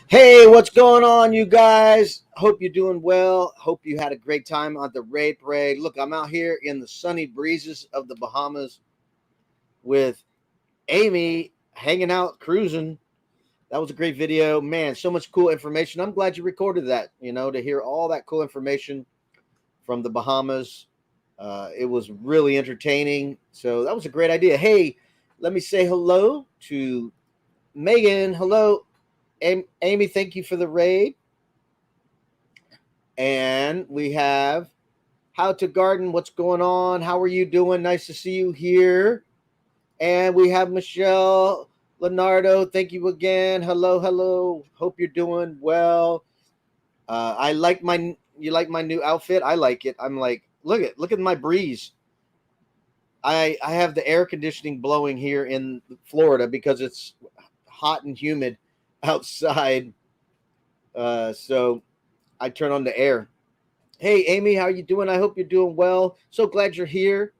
Hey, what's going on, you guys? Hope you're doing well. Hope you had a great time on the raid parade. Look, I'm out here in the sunny breezes of the Bahamas with Amy hanging out, cruising. That was a great video. Man, so much cool information. I'm glad you recorded that, to hear all that cool information from the Bahamas. It was really entertaining. So that was a great idea. Hey, let me say hello to Megan. Hello, Amy. Thank you for the raid. And we have How to Garden. What's going on? How are you doing? Nice to see you here. And we have Michelle Leonardo. Thank you again. Hello, hello. Hope you're doing well. I like my you like my new outfit. I like it. I'm like, look at my breeze. I have the air conditioning blowing here in Florida because it's hot and humid outside. So I turn on the air. Hey, Amy, how you doing? I hope you're doing well. So glad you're here.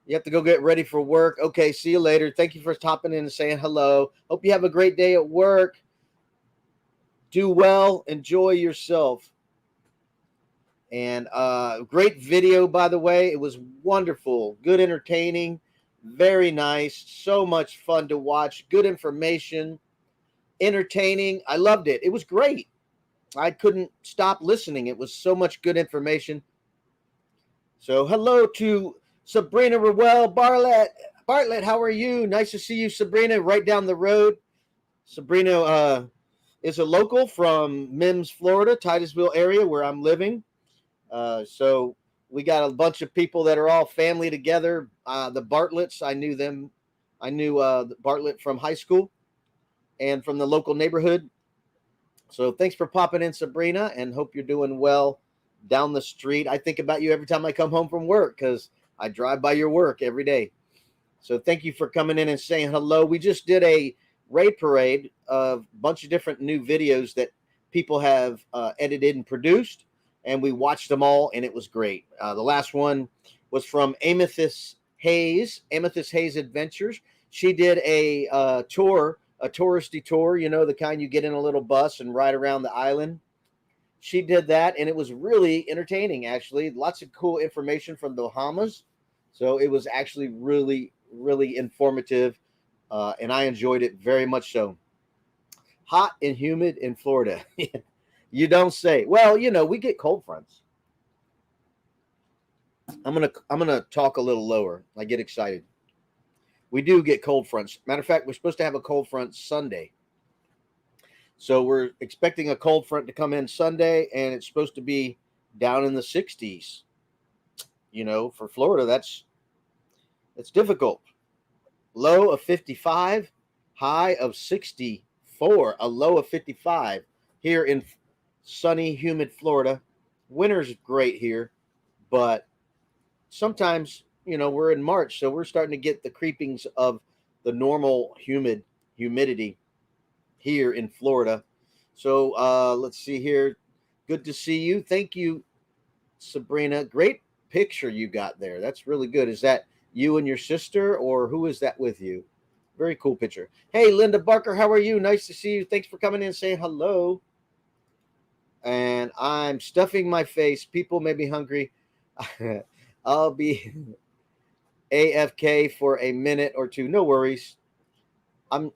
You have to go get ready for work. Okay, see you later. Thank you for stopping in and saying hello. Hope you have a great day at work. Do well. Enjoy yourself. And great video, by the way. It was wonderful. Good entertaining. Very nice. So much fun to watch. Good information. Entertaining. I loved it. It was great. I couldn't stop listening. It was so much good information. So hello to Sabrina Rowell Bartlett. Bartlett, how are you? Nice to see you, Sabrina, right down the road. Sabrina is a local from Mims, Florida, Titusville area where I'm living. So we got a bunch of people that are all family together. The Bartletts, I knew them. I knew Bartlett from high school and from the local neighborhood. So thanks for popping in, Sabrina, and hope you're doing well down the street. I think about you every time I come home from work because I drive by your work every day. So thank you for coming in and saying hello. We just did a raid parade of a bunch of different new videos that people have edited and produced, and we watched them all, and it was great. The last one was from Amethyst Hayes Adventures. She did a tour, a touristy tour, the kind you get in a little bus and ride around the island. She did that, and it was really entertaining, actually. Lots of cool information from the Bahamas. So it was actually really, really informative, and I enjoyed it very much so. Hot and humid in Florida. You don't say. Well, we get cold fronts. I'm gonna talk a little lower. I get excited. We do get cold fronts. Matter of fact, we're supposed to have a cold front Sunday. So we're expecting a cold front to come in Sunday, and it's supposed to be down in the 60s. For Florida, that's difficult. Low of 55, high of 64. A low of 55 here in sunny, humid Florida. Winter's great here, but sometimes we're in March, so we're starting to get the creepings of the normal humidity here in Florida. So let's see here. Good to see you. Thank you, Sabrina. Great picture you got there. That's really good. Is that you and your sister, or who is that with you? Very cool picture. Hey, Linda Barker, how are you? Nice to see you. Thanks for coming in and saying hello. And I'm stuffing my face. People may be hungry. I'll be AFK for a minute or two. No worries. I'm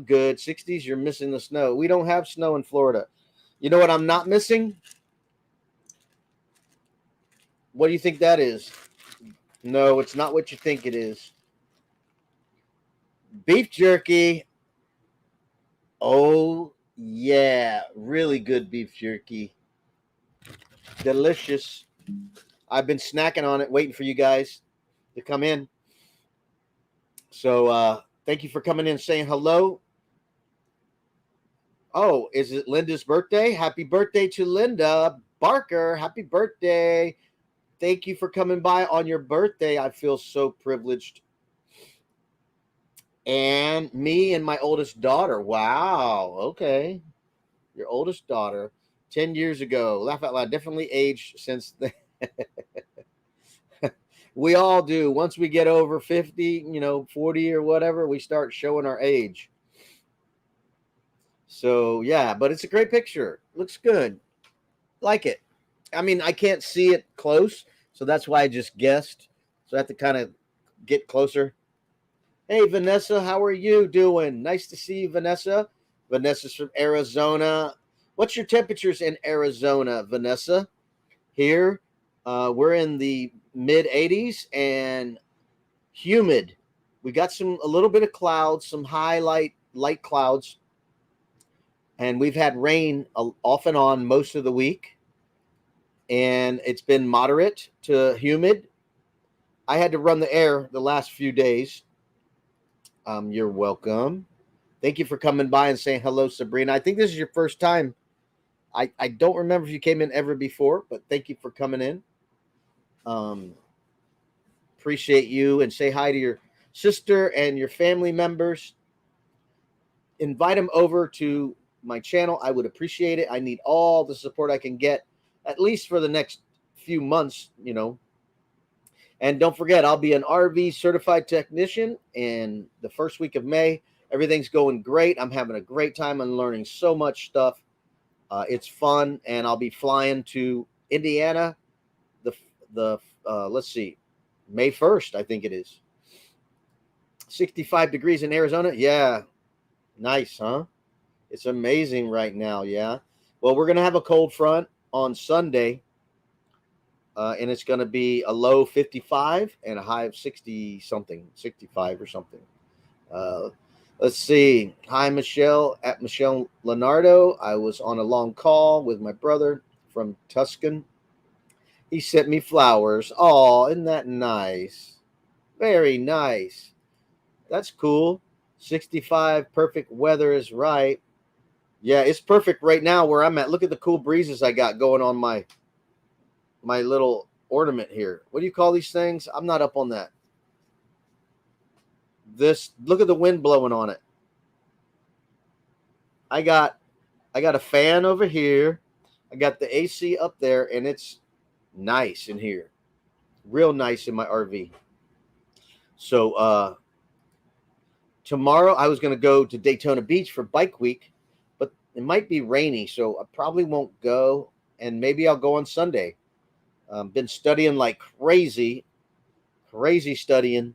good. 60s, you're missing the snow. We don't have snow in Florida. You know what I'm not missing? What do you think that is? No, it's not what you think it is. Beef jerky. Oh yeah, really good beef jerky. Delicious. I've been snacking on it, waiting for you guys to come in. So thank you for coming in, saying hello. Oh, is it Linda's birthday? Happy birthday to Linda Barker. Happy birthday. Thank you for coming by on your birthday. I feel so privileged. And me and my oldest daughter. Wow. Okay. Your oldest daughter. 10 years ago. Laugh out loud. Definitely aged since then. We all do. Once we get over 50, 40 or whatever, we start showing our age. So yeah, but it's a great picture. Looks good. Like it. I mean, I can't see it close, so that's why I just guessed. So I have to kind of get closer. Hey, Vanessa, how are you doing? Nice to see you, Vanessa. Vanessa's from Arizona. What's your temperatures in Arizona, Vanessa? Here, we're in the mid 80s and humid. We got a little bit of clouds, some light clouds, and we've had rain off and on most of the week, and it's been moderate to humid. I had to run the air the last few days. You're welcome. Thank you for coming by and saying hello, Sabrina. I think this is your first time. I don't remember if you came in ever before, but thank you for coming in. Um, Appreciate you, and say hi to your sister and your family members. Invite them over to my channel. I would appreciate it. I need all the support I can get, at least for the next few months, And don't forget, I'll be an RV certified technician in the first week of May. Everything's going great. I'm having a great time and learning so much stuff. It's fun, and I'll be flying to Indiana. The let's see, May 1st, I think it is. 65 degrees in Arizona. Yeah, nice, huh? It's amazing right now. Yeah. Well, we're gonna have a cold front on Sunday, and it's gonna be a low 55 and a high of 60 something, 65 or something. Uh, let's see. Hi, Michelle at Michelle Leonardo. I was on a long call with my brother from Tuscan. He sent me flowers. Oh, isn't that nice? Very nice. That's cool. 65, perfect weather is right. Yeah, it's perfect right now where I'm at. Look at the cool breezes I got going on my little ornament here. What do you call these things? I'm not up on that. Look at the wind blowing on it. I got a fan over here. I got the AC up there, and it's nice in here. Real nice in my RV. So tomorrow I was going to go to Daytona Beach for Bike Week, but it might be rainy, so I probably won't go. And maybe I'll go on Sunday. Been studying like crazy studying,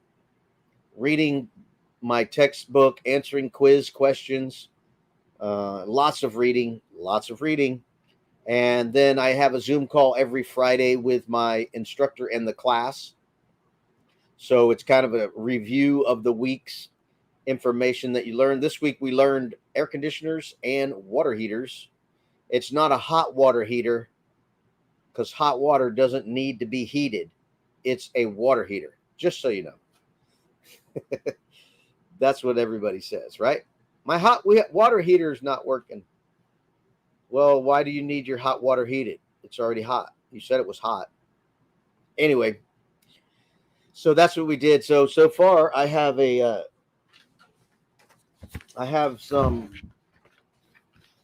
reading my textbook, answering quiz questions, lots of reading. And then I have a Zoom call every Friday with my instructor and the class. So it's kind of a review of the week's information that you learned. This week we learned air conditioners and water heaters. It's not a hot water heater because hot water doesn't need to be heated. It's a water heater, just so you know. That's what everybody says, right? My water heater is not working. Well, why do you need your hot water heated? It's already hot. You said it was hot. Anyway, so that's what we did. So far, I have some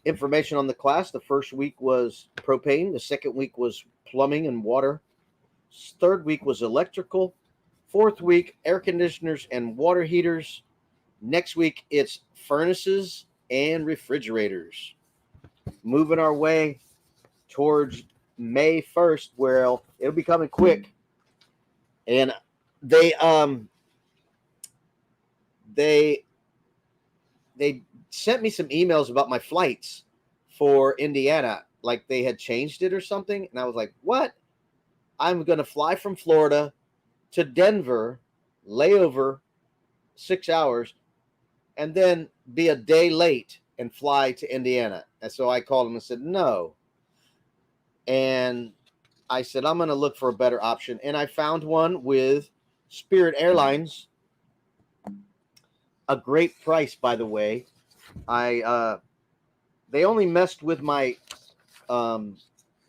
information on the class. The first week was propane. The second week was plumbing and water. Third week was electrical. Fourth week, air conditioners and water heaters. Next week, it's furnaces and refrigerators. Moving our way towards May 1st, where it'll be coming quick. And they sent me some emails about my flights for Indiana, like they had changed it or something. And I was like, what? I'm going to fly from Florida to Denver, layover 6 hours, and then be a day late and fly to Indiana. And so I called him and said, no. And I said, I'm going to look for a better option. And I found one with Spirit Airlines. A great price, by the way. They only messed with my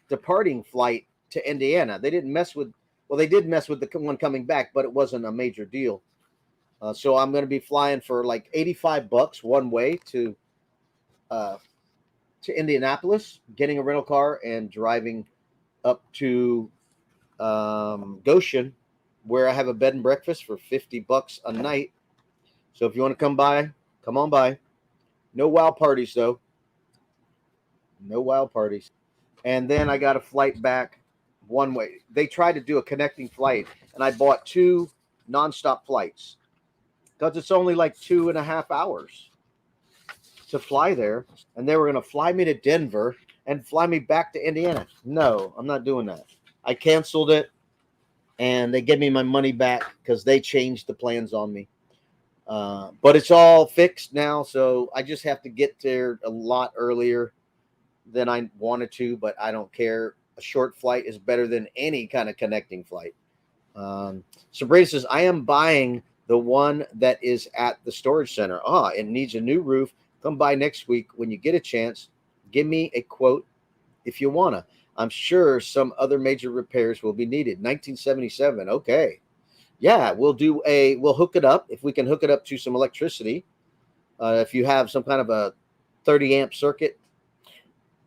departing flight to Indiana. They didn't mess with, well, they did mess with the one coming back, but it wasn't a major deal. So I'm going to be flying for like $85 one way to Indianapolis, getting a rental car and driving up to Goshen, where I have a bed and breakfast for $50 a night. So if you want to come by, come on by. No wild parties though. No wild parties. And then I got a flight back one way. They tried to do a connecting flight, and I bought two nonstop flights because it's only like 2.5 hours to fly there, and they were going to fly me to Denver and fly me back to Indiana. No, I'm not doing that. I canceled it, and they gave me my money back because they changed the plans on me. But it's all fixed now, so I just have to get there a lot earlier than I wanted to, but I don't care. A short flight is better than any kind of connecting flight. Sabrina says, I am buying the one that is at the storage center. It needs a new roof. Come by next week when you get a chance. Give me a quote if you want to. I'm sure some other major repairs will be needed. 1977. Okay. Yeah, we'll hook it up if we can hook it up to some electricity. If you have some kind of a 30 amp circuit,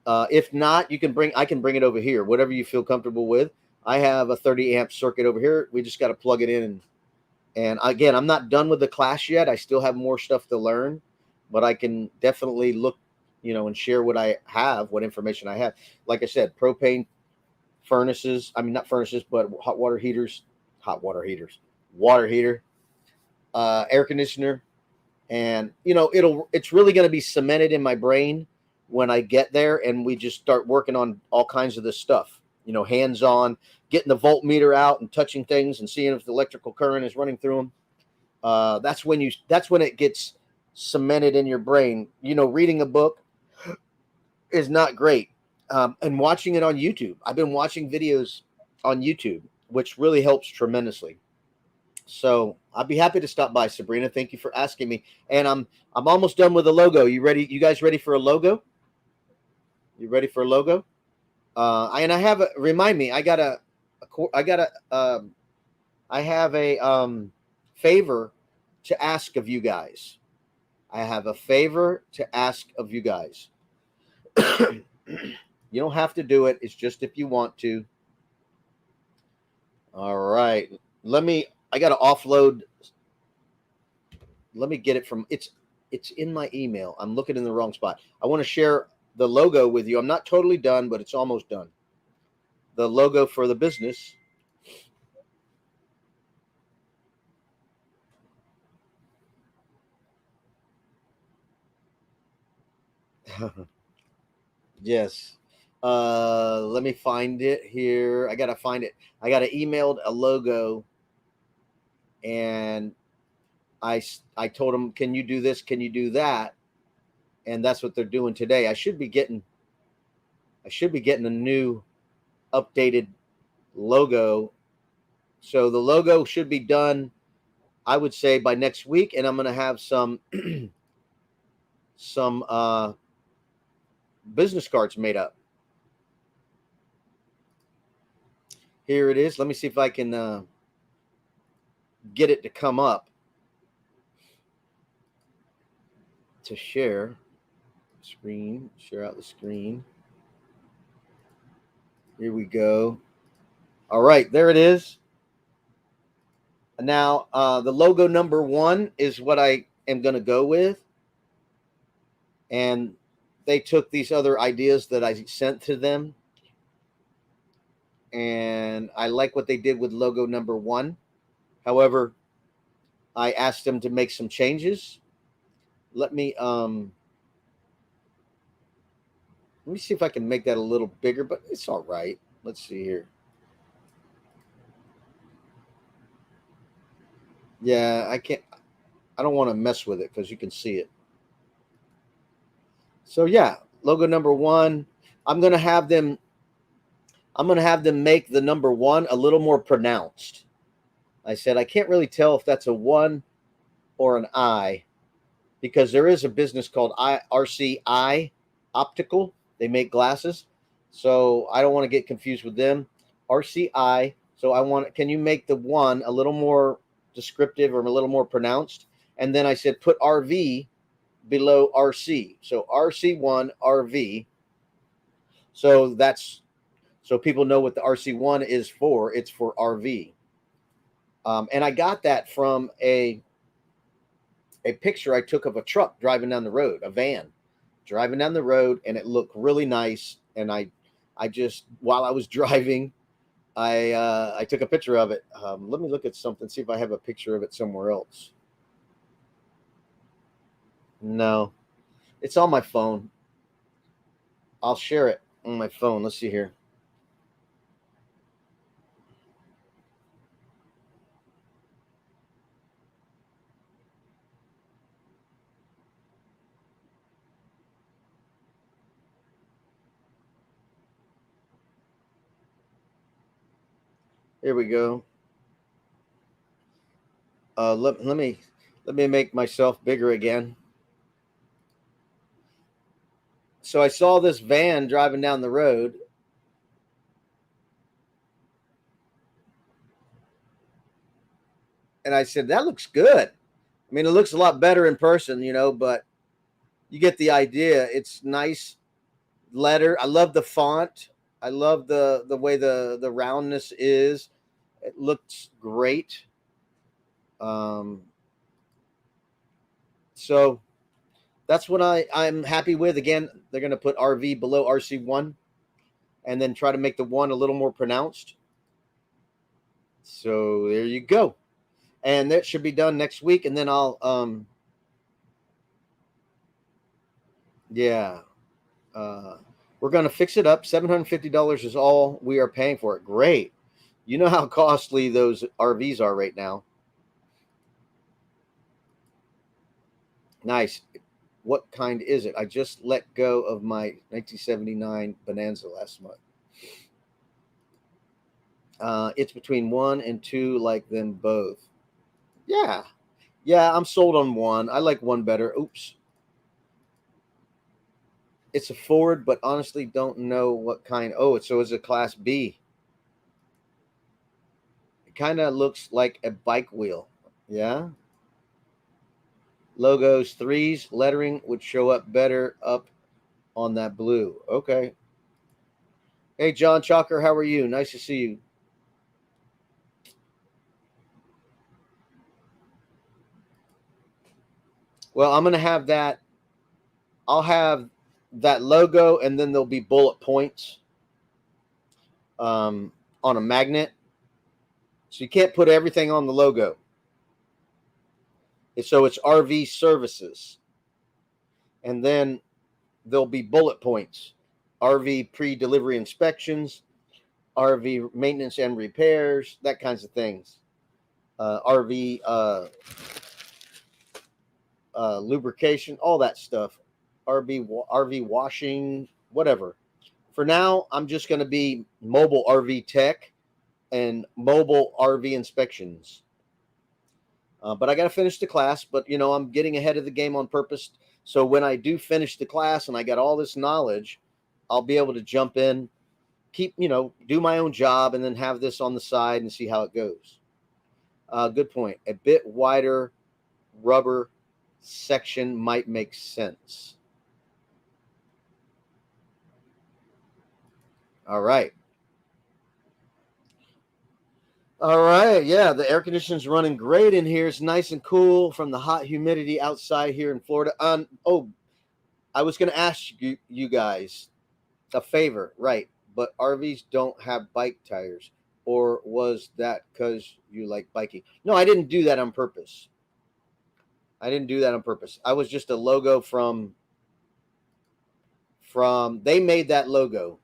if not, I can bring it over here, whatever you feel comfortable with. I have a 30 amp circuit over here. We just got to plug it in. And again, I'm not done with the class yet. I still have more stuff to learn, but I can definitely look, and share what information I have. Like I said, propane furnaces. I mean, not furnaces, but water heater, air conditioner. And, it's really going to be cemented in my brain when I get there and we just start working on all kinds of this stuff, hands on, getting the voltmeter out and touching things and seeing if the electrical current is running through them. That's when it gets cemented in your brain. Reading a book is not great. And watching it on YouTube. I've been watching videos on YouTube, which really helps tremendously. So I'll be happy to stop by, Sabrina. Thank you for asking me. And I'm almost done with the logo. You ready? You guys ready for a logo? You ready for a logo? And I have remind me. I have a favor to ask of you guys. I have a favor to ask of you guys. You don't have to do it. It's just if you want to. All right. I got to offload. Let me get it from it's in my email. I'm looking in the wrong spot. I want to share the logo with you. I'm not totally done, but it's almost done. The logo for the business. Yes. Let me find it here. I gotta find it. I gotta emailed a logo, and I told them, can you do this? Can you do that? And that's what they're doing today. I should be getting a new updated logo. So the logo should be done, I would say, by next week, and I'm gonna have some business cards made up. Here it is. Let me see if I can get it to come up to share screen. Share out the screen. Here we go. All right, there it is. Now, the logo number 1 is what I am going to go with. And they took these other ideas that I sent to them. And I like what they did with logo number 1. However, I asked them to make some changes. Let me see if I can make that a little bigger, but it's all right. Let's see here. Yeah, I don't want to mess with it because you can see it. So yeah, logo number 1. I'm gonna have them make the number 1 a little more pronounced. I said I can't really tell if that's a 1 or an I, because there is a business called RCI Optical. They make glasses, so I don't want to get confused with them. RCI. So can you make the 1 a little more descriptive or a little more pronounced? And then I said put RV below RC. So RC1 RV. So people know what the RC1 is for. It's for RV. And I got that from a picture I took of a truck driving down the road, a van. driving down the road, and it looked really nice. And I just, while I was driving, I took a picture of it. Let me look at something, see if I have a picture of it somewhere else. No, it's on my phone. I'll share it on my phone. Let's see here. Here we go. Let me make myself bigger again. So I saw this van driving down the road, and I said, "That looks good." I mean, it looks a lot better in person, but you get the idea. It's nice letter. I love the font. I love the way the roundness is. It looks great. Um, so that's what I'm happy with. Again, they're going to put RV below RC1, and then try to make the one a little more pronounced. So there you go. And that should be done next week, and then I'll yeah, we're going to fix it up. $750 is all we are paying for it. Great. You know how costly those RVs are right now. Nice. What kind is it? I just let go of my 1979 Bonanza last month. It's between 1 and 2, like them both. Yeah. Yeah, I'm sold on one. I like one better. Oops. It's a Ford, but honestly don't know what kind. Oh, it's a Class B. It kind of looks like a bike wheel. Yeah. Logos, threes, lettering would show up better up on that blue. Okay. Hey, John Chalker, how are you? Nice to see you. Well, I'm going to have that. I'll have that logo, and then there'll be bullet points on a magnet. So you can't put everything on the logo. So it's RV services. And then there'll be bullet points: RV pre delivery inspections, RV maintenance and repairs, that kinds of things. RV lubrication, all that stuff. RV washing, whatever. For now, I'm just going to be mobile RV tech and mobile RV inspections. But I got to finish the class. But I'm getting ahead of the game on purpose. So when I do finish the class and I got all this knowledge, I'll be able to jump in, do my own job, and then have this on the side and see how it goes. Good point. A bit wider rubber section might make sense. All right. All right. Yeah, the air conditioning's running great in here. It's nice and cool from the hot humidity outside here in Florida. Oh, I was going to ask you guys a favor, right? But RVs don't have bike tires, or was that because you like biking? No, I didn't do that on purpose. I didn't do that on purpose. I was just a logo from they made that logo.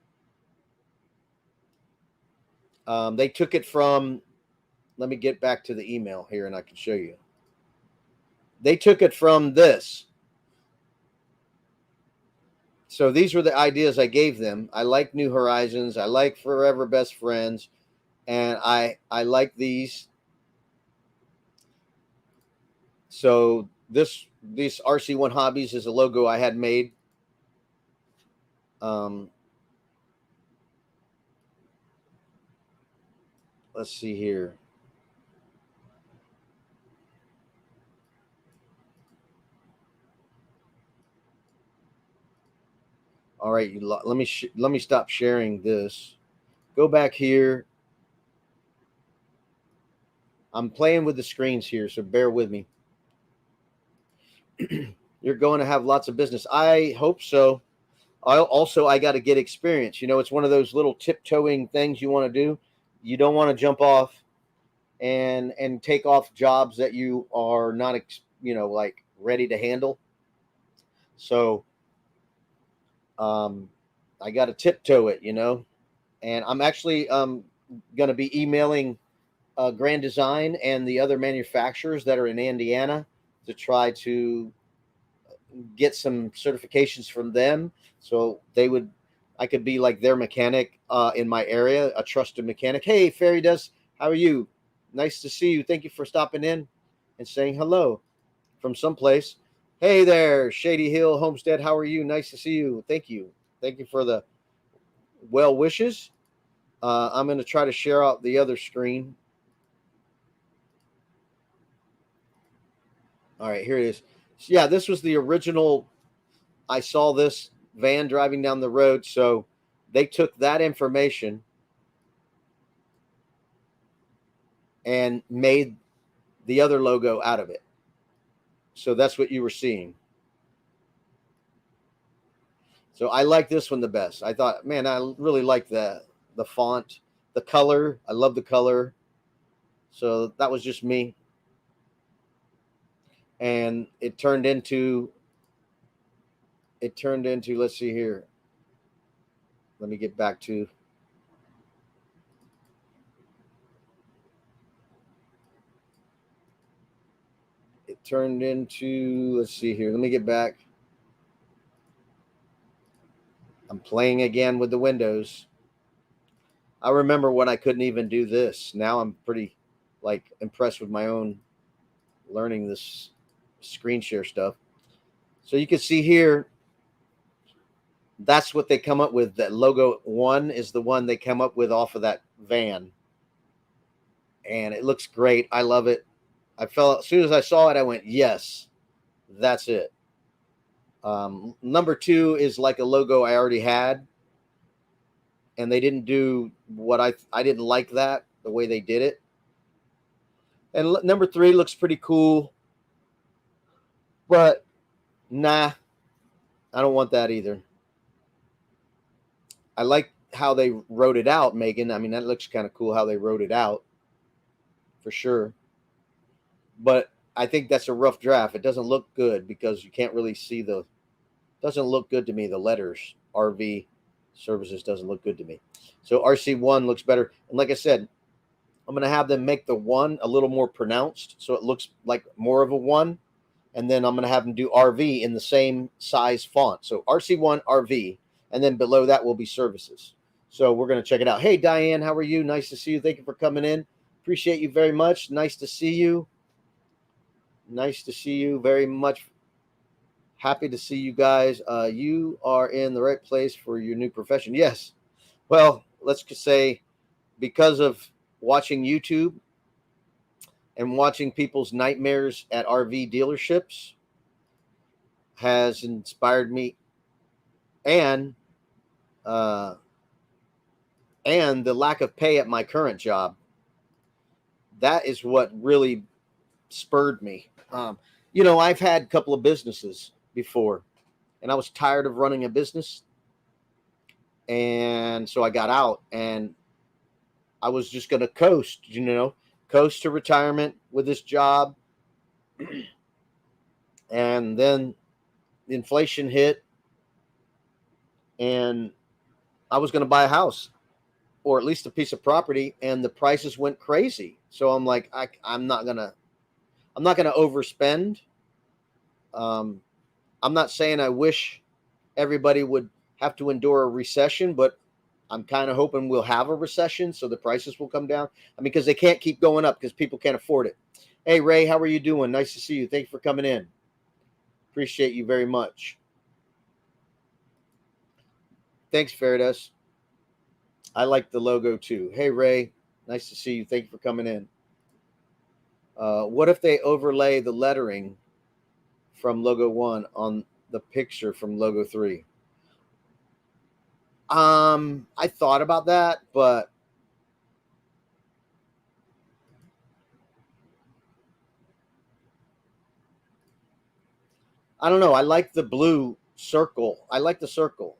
They took it from. Let me get back to the email here, and I can show you. They took it from this. So these were the ideas I gave them. I like New Horizons. I like Forever Best Friends, and I like these. So this RC1 Hobbies is a logo I had made. Let's see here. All right, let me stop sharing this. Go back here. I'm playing with the screens here, so bear with me. You're going to have lots of business. I hope so. I got to get experience. It's one of those little tiptoeing things you want to do. You don't want to jump off and take off jobs that you are not like ready to handle. So I got to tiptoe it, and I'm actually going to be emailing Grand Design and the other manufacturers that are in Indiana to try to get some certifications from them, so I could be like their mechanic in my area, a trusted mechanic. Hey, Fairy Dust, how are you? Nice to see you. Thank you for stopping in and saying hello from someplace. Hey there, Shady Hill Homestead. How are you? Nice to see you. Thank you. Thank you for the well wishes. I'm going to try to share out the other screen. All right, here it is. Yeah, this was the original. I saw this van driving down the road, so they took that information and made the other logo out of it. So that's what you were seeing. So I like this one the best. I thought, man, I really like the font, the color. I love the color. So that was just me. And it turned into, let's see here. Let me get back to, it turned into, let's see here. Let me get back. I'm playing again with the windows. I remember when I couldn't even do this. Now I'm pretty like impressed with my own learning this screen share stuff. So you can see here, that's what they come up with. That logo 1 is the one they come up with off of that van. And it looks great. I love it. As soon as I saw it, I went, yes, that's it. Number 2 is like a logo I already had. And they didn't do what I didn't like that, the way they did it. And number 3 looks pretty cool. But nah, I don't want that either. I like how they wrote it out, Megan. I mean, that looks kind of cool how they wrote it out, for sure. But I think that's a rough draft. It doesn't look good because you can't really see doesn't look good to me. The letters RV services doesn't look good to me. So RC1 looks better. And like I said, I'm going to have them make the 1 a little more pronounced so it looks like more of a 1. And then I'm going to have them do RV in the same size font. So RC1 RV. And then below that will be services. So we're going to check it out. Hey, Diane, how are you? Nice to see you. Thank you for coming in. Appreciate you very much. Nice to see you. Nice to see you very much. Happy to see you guys. You are in the right place for your new profession. Yes. Well, let's just say because of watching YouTube and watching people's nightmares at RV dealerships has inspired me, and the lack of pay at my current job. That is what really spurred me. I've had a couple of businesses before, and I was tired of running a business. And so I got out, and I was just going to coast to retirement with this job. And then inflation hit, and I was going to buy a house or at least a piece of property, and the prices went crazy. So I'm like, I'm not going to overspend. I'm not saying I wish everybody would have to endure a recession, but I'm kind of hoping we'll have a recession so the prices will come down. I mean, because they can't keep going up because people can't afford it. Hey, Ray, how are you doing? Nice to see you. Thank you for coming in. Appreciate you very much. Thanks, Fairdas. I like the logo too. Hey, Ray, nice to see you. Thank you for coming in. What if they overlay the lettering from logo 1 on the picture from logo 3? I thought about that, but I don't know. I like the blue circle. I like the circle.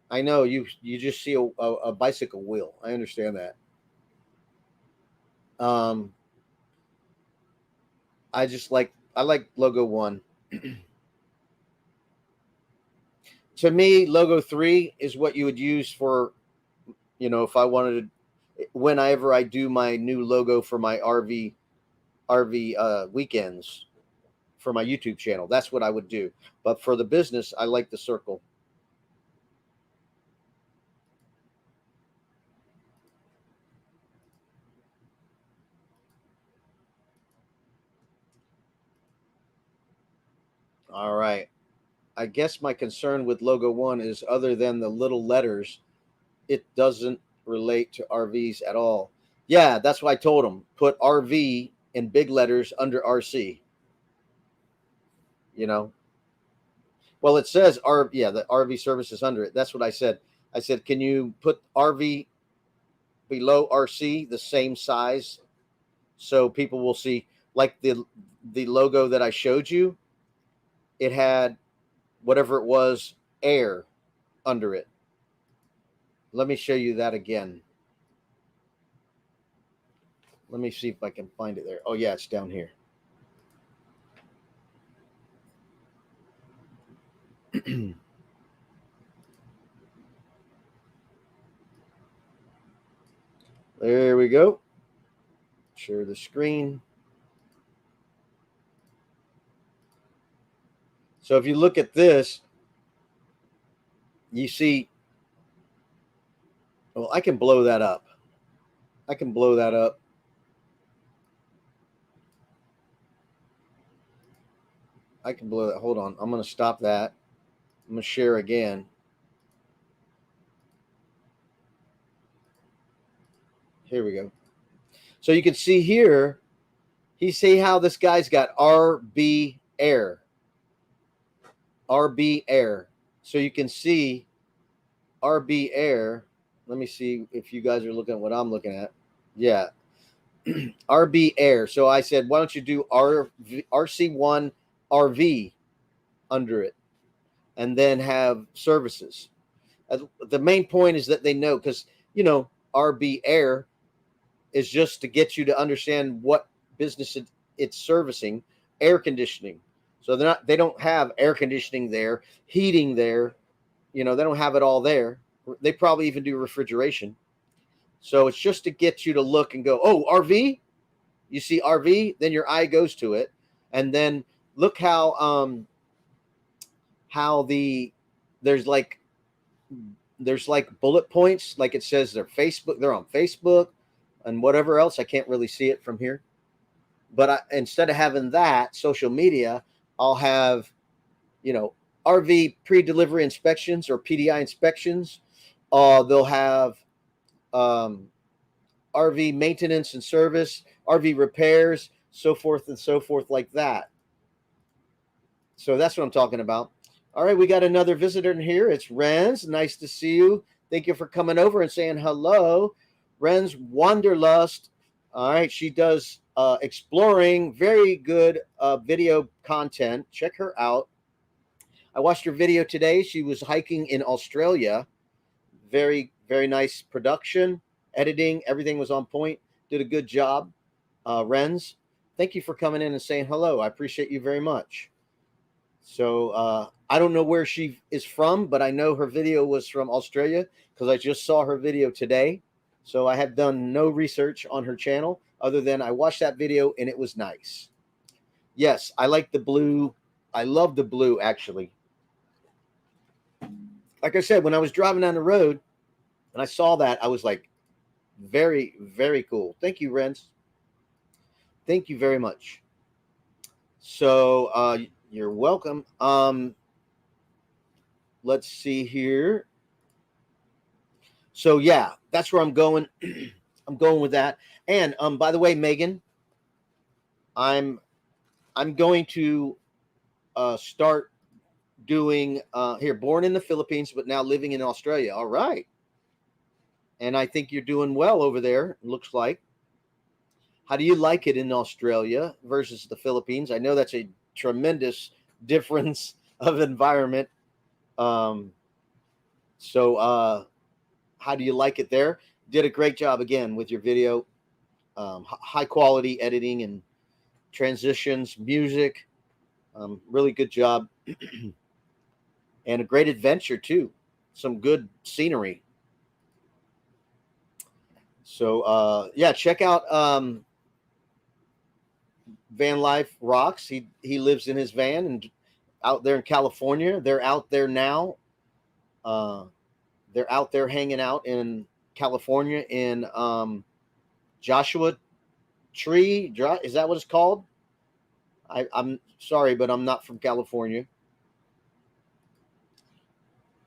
I know you just see a bicycle wheel. I understand that. Um, I like logo 1. To me, logo 3 is what you would use for, if I wanted to, whenever I do my new logo for my RV weekends for my YouTube channel. That's what I would do. But for the business, I like the circle. All right. I guess my concern with logo 1 is, other than the little letters, it doesn't relate to RVs at all. Yeah, that's why I told them, put RV in big letters under RC, you know. Well, it says the RV services under it. That's what I said. I said, can you put RV below RC the same size, so people will see, like the logo that I showed you, it had whatever it was, air under it. Let me show you that again. Let me see if I can find it there. Oh yeah, it's down here. There we go. Share the screen. So if you look at this, you see, well, I can blow that up. I can blow that up. I can blow that. Hold on. I'm going to stop that. I'm going to share again. Here we go. So you can see here, you see how this guy's got RB Air. RB Air. So you can see RB Air. Let me see if you guys are looking at what I'm looking at. Yeah. RB Air. So I said, why don't you do RC1 RV under it, and then have services. The main point is that they know, because, RB Air is just to get you to understand what business it's servicing. Air conditioning. So they don't have air conditioning there, heating there. They don't have it all there. They probably even do refrigeration. So it's just to get you to look and go, oh, RV. You see RV, then your eye goes to it, and then look how there's like bullet points, like it says they're on Facebook and whatever else. I can't really see it from here, but instead of having that social media, I'll have RV pre-delivery inspections or PDI inspections. They'll have RV maintenance and service, RV repairs, so forth and so forth, like that. So that's what I'm talking about. All right, we got another visitor in here. It's Renz. Nice to see you. Thank you for coming over and saying hello. Renz Wanderlust. All right, she does exploring, very good video content. Check her out. I watched her video today. She was hiking in Australia. Very, very nice production, editing, everything was on point. Did a good job. Renz, thank you for coming in and saying hello. I appreciate you very much. So I don't know where she is from, but I know her video was from Australia because I just saw her video today. So I have done no research on her channel other than I watched that video and it was nice. Yes, I like the blue. I love the blue, actually. Like I said, when I was driving down the road and I saw that, I was like, very, very cool. Thank you, Renz. Thank you very much. So you're welcome. Let's see here. So yeah, that's where I'm going. I'm going with that. And by the way, Megan, I'm going to start doing here, born in the Philippines, but now living in Australia. All right. And I think you're doing well over there, looks like. How do you like it in Australia versus the Philippines? I know that's a tremendous difference of environment. Um, how do you like it there? Did a great job again with your video. High quality editing and transitions, music. Really good job. And a great adventure too. Some good scenery. So yeah, check out Van Life Rocks. He lives in his van and out there in California. They're out there now. Uh, they're out there hanging out in California in Joshua Tree. Is that what it's called? I'm sorry, but I'm not from California.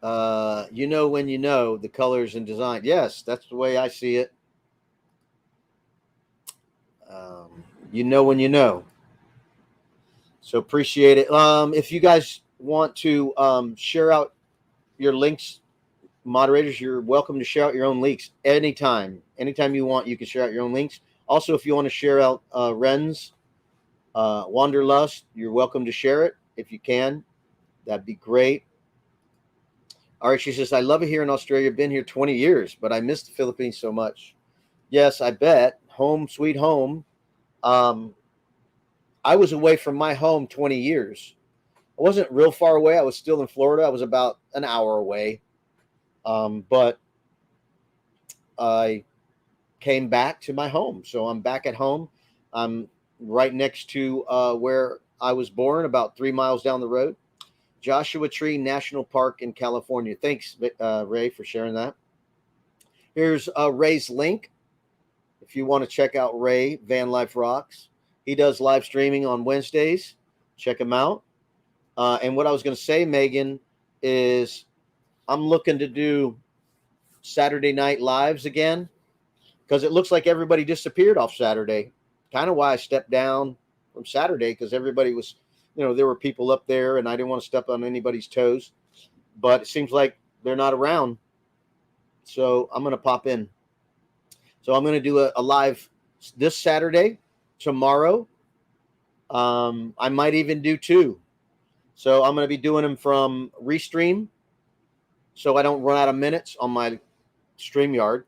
You know when you know the colors and design. Yes, that's the way I see it. You know when you know. So appreciate it. If you guys want to share out your links, moderators, you're welcome to share out your own links anytime. Anytime you want, you can share out your own links. Also, if you want to share out Ren's Wanderlust, you're welcome to share it if you can. That'd be great. All right, she says, I love it here in Australia. Been here 20 years, but I miss the Philippines so much. Yes, I bet. Home, sweet home. I was away from my home 20 years. I wasn't real far away. I was still in Florida. I was about an hour away. But I came back to my home. So I'm back at home. I'm right next to where I was born, about 3 miles down the road. Joshua Tree National Park in California. Thanks, Ray, for sharing that. Here's Ray's link. If you want to check out Ray, Van Life Rocks, he does live streaming on Wednesdays. Check him out. And what I was going to say, Megan, is I'm looking to do Saturday night lives again because it looks like everybody disappeared off Saturday. Kind of why I stepped down from Saturday, because everybody was, there were people up there and I didn't want to step on anybody's toes. But it seems like they're not around. So I'm going to pop in. So I'm going to do a live this Saturday, tomorrow. I might even do 2. So I'm going to be doing them from Restream, so I don't run out of minutes on my StreamYard.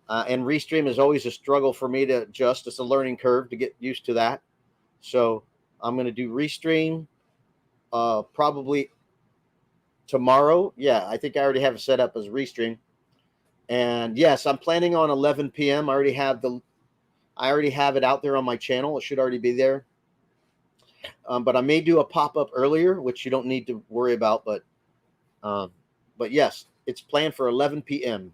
And Restream is always a struggle for me to adjust. It's a learning curve to get used to that. So I'm going to do Restream probably tomorrow. Yeah, I think I already have it set up as Restream. And yes, I'm planning on 11 p.m. I already have it out there on my channel. It should already be there. But I may do a pop-up earlier, which you don't need to worry about. But yes, it's planned for 11 p.m.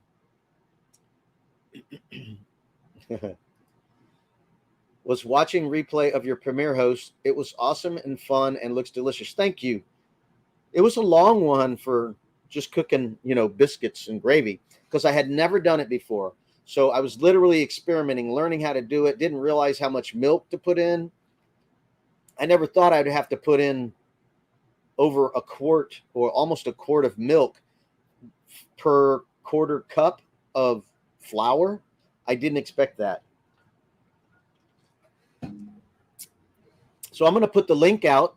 Was watching replay of your premiere host. It was awesome and fun and looks delicious. Thank you. It was a long one for just cooking, biscuits and gravy, because I had never done it before. So I was literally experimenting, learning how to do it. Didn't realize how much milk to put in. I never thought I'd have to put in over a quart or almost a quart of milk per quarter cup of flour. I didn't expect that. So I'm going to put the link out.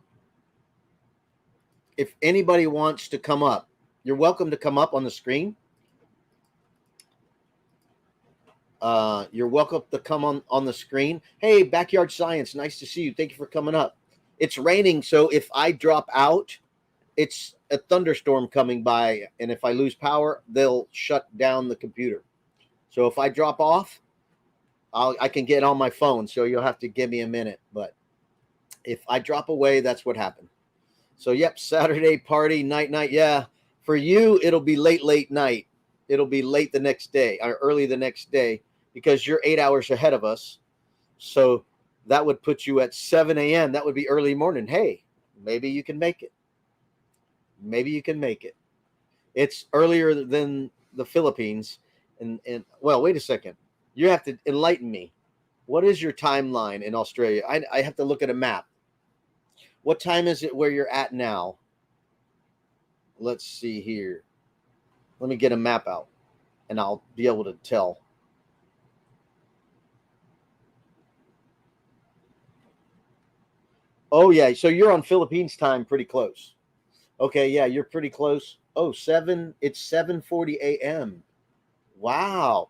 If anybody wants to come up, you're welcome to come up on the screen. You're welcome to come on the screen. Hey, Backyard Science, nice to see you. Thank you for coming up. It's raining, so if I drop out, it's a thunderstorm coming by, and if I lose power, they'll shut down the computer. So if I drop off, I can get on my phone, so you'll have to give me a minute. But if I drop away, that's what happened. So, yep, Saturday party, night. Yeah, for you, it'll be late night. It'll be late the next day or early the next day, because you're 8 hours ahead of us. So that would put you at 7 a.m. That would be early morning. Hey, maybe you can make it. It's earlier than the Philippines. And well, wait a second. You have to enlighten me. What is your timeline in Australia? I have to look at a map. What time is it where you're at now? Let's see here. Let me get a map out, and I'll be able to tell. Oh yeah, so you're on Philippines time, pretty close. Okay, yeah, you're pretty close. Oh, seven. It's 7:40 a.m. Wow,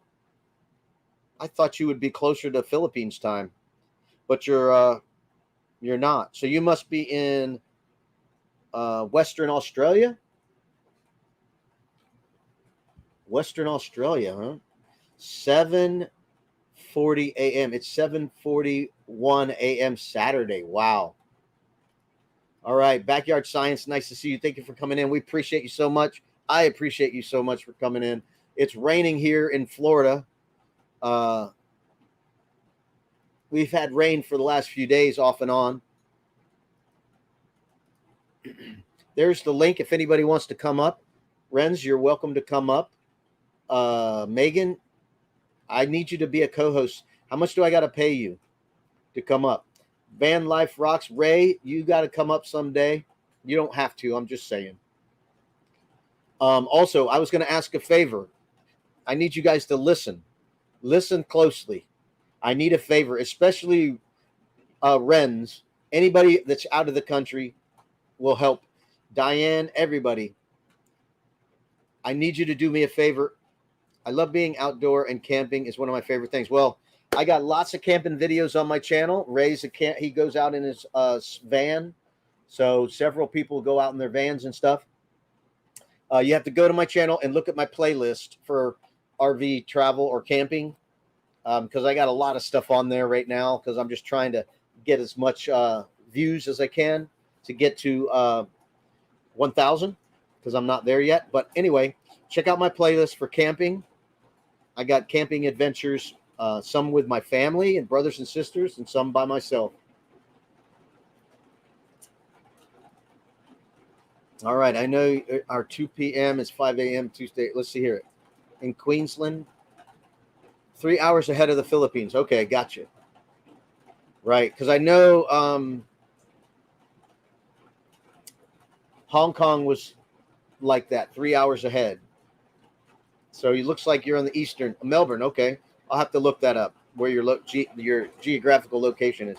I thought you would be closer to Philippines time, but you're not. So you must be in Western Australia. Western Australia, huh? 7:40 a.m. It's 7:41 a.m. Saturday. Wow. All right, Backyard Science. Nice to see you. Thank you for coming in. We appreciate you so much. I appreciate you so much for coming in. It's raining here in Florida. Uh, we've had rain for the last few days, off and on. There's the link if anybody wants to come up. Renz, you're welcome to come up. Megan, I need you to be a co-host. How much do I got to pay you to come up? Van Life Rocks. Ray, you got to come up someday. You don't have to. I'm just saying. Also, I was going to ask a favor. I need you guys to listen. Listen closely. I need a favor, especially Renz. Anybody that's out of the country will help. Diane, everybody. I need you to do me a favor. I love being outdoor, and camping is one of my favorite things. Well, I got lots of camping videos on my channel. Ray's he goes out in his van. So several people go out in their vans and stuff. You have to go to my channel and look at my playlist for RV travel or camping, because I got a lot of stuff on there right now, because I'm just trying to get as much views as I can to get to 1,000, because I'm not there yet. But anyway, check out my playlist for camping. I got camping adventures, some with my family and brothers and sisters, and some by myself. All right, I know our 2 p.m. is 5 a.m. Tuesday. Let's see here. In Queensland, 3 hours ahead of the Philippines. Okay, gotcha. Right, because I know Hong Kong was like that, 3 hours ahead. So it looks like you're on the eastern. Melbourne, okay. I'll have to look that up, where your geographical location is.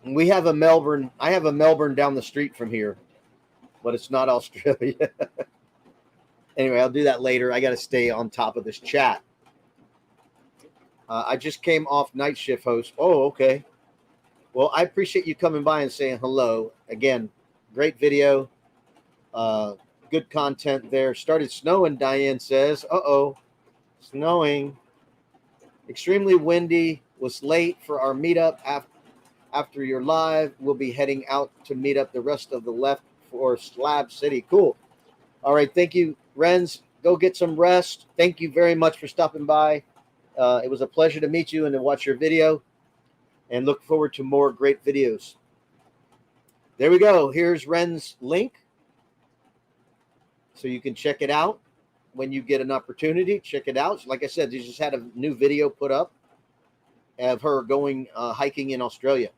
We have a Melbourne. I have a Melbourne down the street from here, but it's not Australia. Anyway, I'll do that later. I got to stay on top of this chat. I just came off night shift host. Oh, okay. Well, I appreciate you coming by and saying hello. Again, great video. Good content there. Started snowing, Diane says. Uh-oh. Snowing. Extremely windy. Was late for our meetup. After your live, we'll be heading out to meet up the rest of the left for Slab City. Cool. All right. Thank you, Renz. Go get some rest. Thank you very much for stopping by. It was a pleasure to meet you and to watch your video, and look forward to more great videos. There we go. Here's Ren's link, so you can check it out when you get an opportunity. Check it out. Like I said, they just had a new video put up of her going hiking in Australia.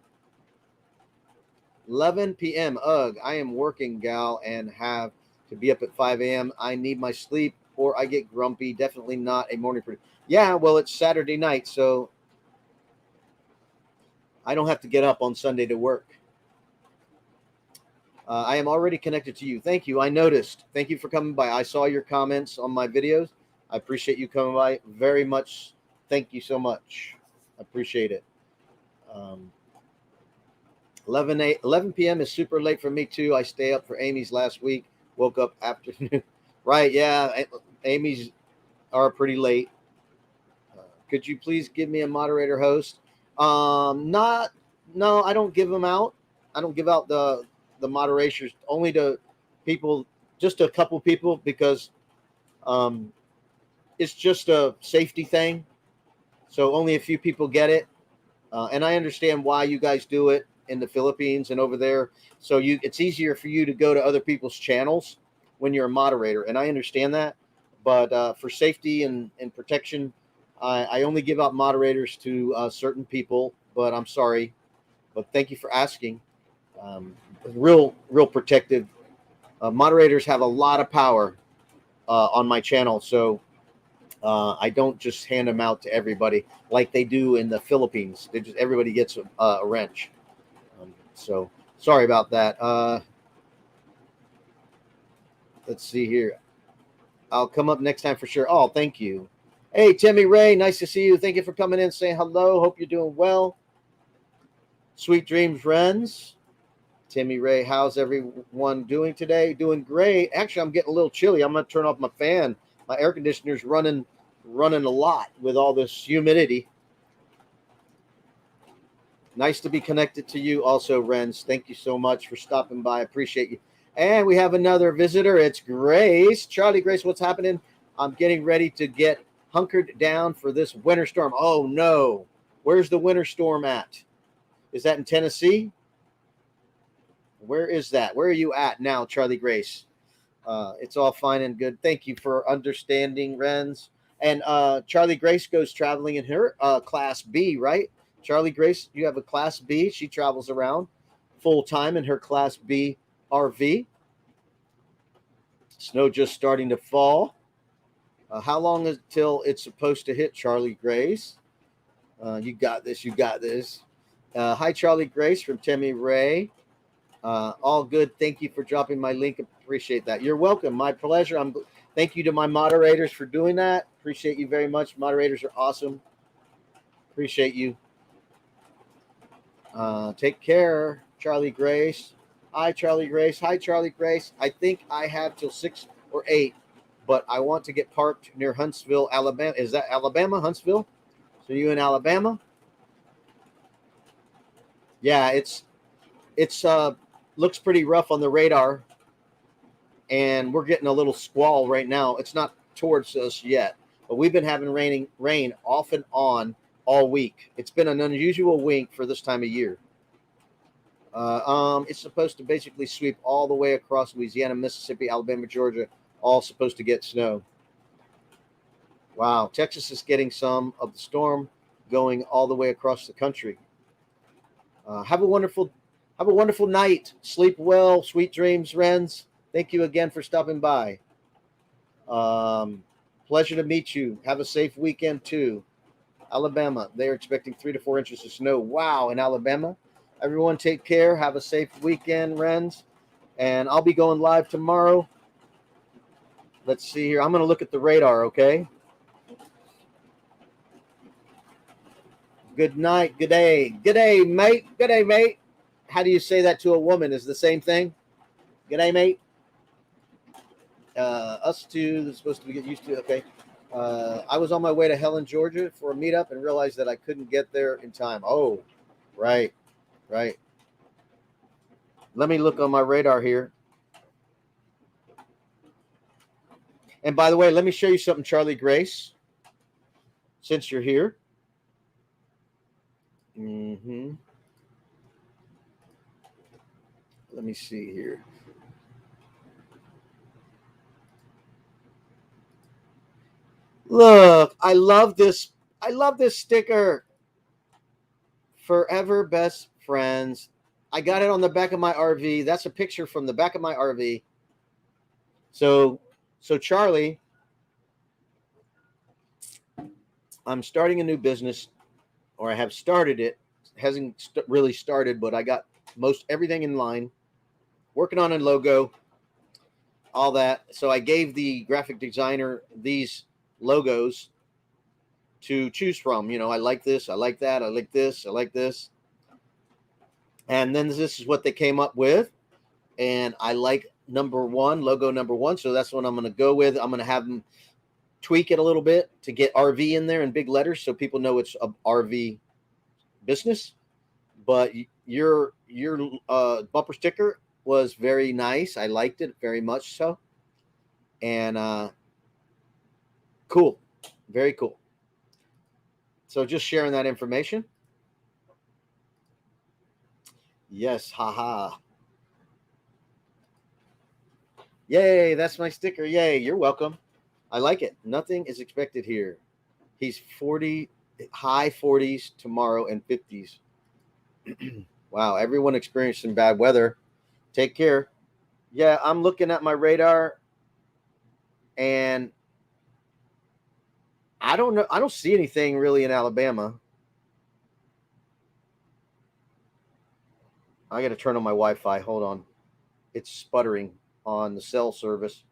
11 p.m. Ugh, I am working, gal, and have to be up at 5 a.m. I need my sleep or I get grumpy. Definitely not a morning person. Yeah, well, it's Saturday night, so I don't have to get up on Sunday to work. I am already connected to you. Thank you. I noticed. Thank you for coming by. I saw your comments on my videos. I appreciate you coming by very much. Thank you so much. I appreciate it. 11 p.m. is super late for me, too. I stay up for Amy's last week. Woke up afternoon. Right, yeah. Amy's are pretty late. Could you please give me a moderator host? No, I don't give them out. I don't give out the moderations only to people, just a couple people, because it's just a safety thing. So only a few people get it. And I understand why you guys do it in the Philippines and over there. So it's easier for you to go to other people's channels when you're a moderator. And I understand that. But for safety and protection, I only give out moderators to certain people. But I'm sorry. But thank you for asking. Real protective. Moderators have a lot of power on my channel. So I don't just hand them out to everybody like they do in the Philippines. They just everybody gets a wrench. So sorry about that. Let's see here. I'll come up next time for sure. Oh, thank you. Hey, Timmy Ray, nice to see you. Thank you for coming in, saying hello. Hope you're doing well. Sweet dreams, friends. Timmy Ray, how's everyone doing today? Doing great. Actually, I'm getting a little chilly. I'm gonna turn off my fan. My air conditioner's running a lot with all this humidity. Nice to be connected to you also, Renz. Thank you so much for stopping by. I appreciate you. And we have another visitor. It's Grace. Charlie Grace, what's happening? I'm getting ready to get hunkered down for this winter storm. Oh, no. Where's the winter storm at? Is that in Tennessee? Where is that? Where are you at now, Charlie Grace? It's all fine and good. Thank you for understanding, Renz. And Charlie Grace goes traveling in her Class B, right? Charlie Grace, you have a Class B. She travels around full time in her Class B RV. Snow just starting to fall. How long until it's supposed to hit, Charlie Grace? You got this. You got this. Hi, Charlie Grace from Timmy Ray. All good. Thank you for dropping my link. Appreciate that. You're welcome. My pleasure. Thank you to my moderators for doing that. Appreciate you very much. Moderators are awesome. Appreciate you. Take care, Charlie Grace. Hi, Charlie Grace. Hi, Charlie Grace. I think I have till 6 or 8, but I want to get parked near Huntsville, Alabama. Is that Alabama, Huntsville? So you in Alabama? Yeah, it's looks pretty rough on the radar, and we're getting a little squall right now. It's not towards us yet, but we've been having rain off and on all week. It's been an unusual week for this time of year. It's supposed to basically sweep all the way across Louisiana, Mississippi, Alabama, Georgia, all supposed to get snow. Wow, Texas is getting some of the storm going all the way across the country. Have a wonderful night. Sleep well. Sweet dreams, Renz. Thank you again for stopping by. Pleasure to meet you. Have a safe weekend too. Alabama, they're expecting 3 to 4 inches of snow. Wow, in Alabama. Everyone take care. Have a safe weekend, Renz. And I'll be going live tomorrow. Let's see here. I'm going to look at the radar, okay? Good night. Good day. Good day, mate. Good day, mate. How do you say that to a woman? Is the same thing? Good day, mate. Us two is supposed to get used to. Okay. I was on my way to Helen, Georgia for a meetup and realized that I couldn't get there in time. Oh, right. Let me look on my radar here. And by the way, let me show you something, Charlie Grace, since you're here. Let me see here. Look, I love this sticker. Forever best friends. I got it on the back of my RV. That's a picture from the back of my RV. So Charlie, I'm starting a new business, or I have started it. It hasn't really started, but I got most everything in line. Working on a logo, all that. So I gave the graphic designer these logos to choose from. You know, I like this, I like that, I like this, I like this. And then this is what they came up with. And I like logo number one. So that's what I'm going to go with. I'm going to have them tweak it a little bit to get RV in there in big letters so people know it's a RV business. But your bumper sticker was very nice. I liked it very much so. And cool. Very cool. So just sharing that information. Yes, haha. Yay, that's my sticker. Yay, you're welcome. I like it. Nothing is expected here. He's 40, high 40s tomorrow and 50s. Wow, everyone experiencing bad weather. Take care. Yeah, I'm looking at my radar, and I don't know. I don't see anything really in Alabama. I got to turn on my Wi-Fi. Hold on. It's sputtering on the cell service.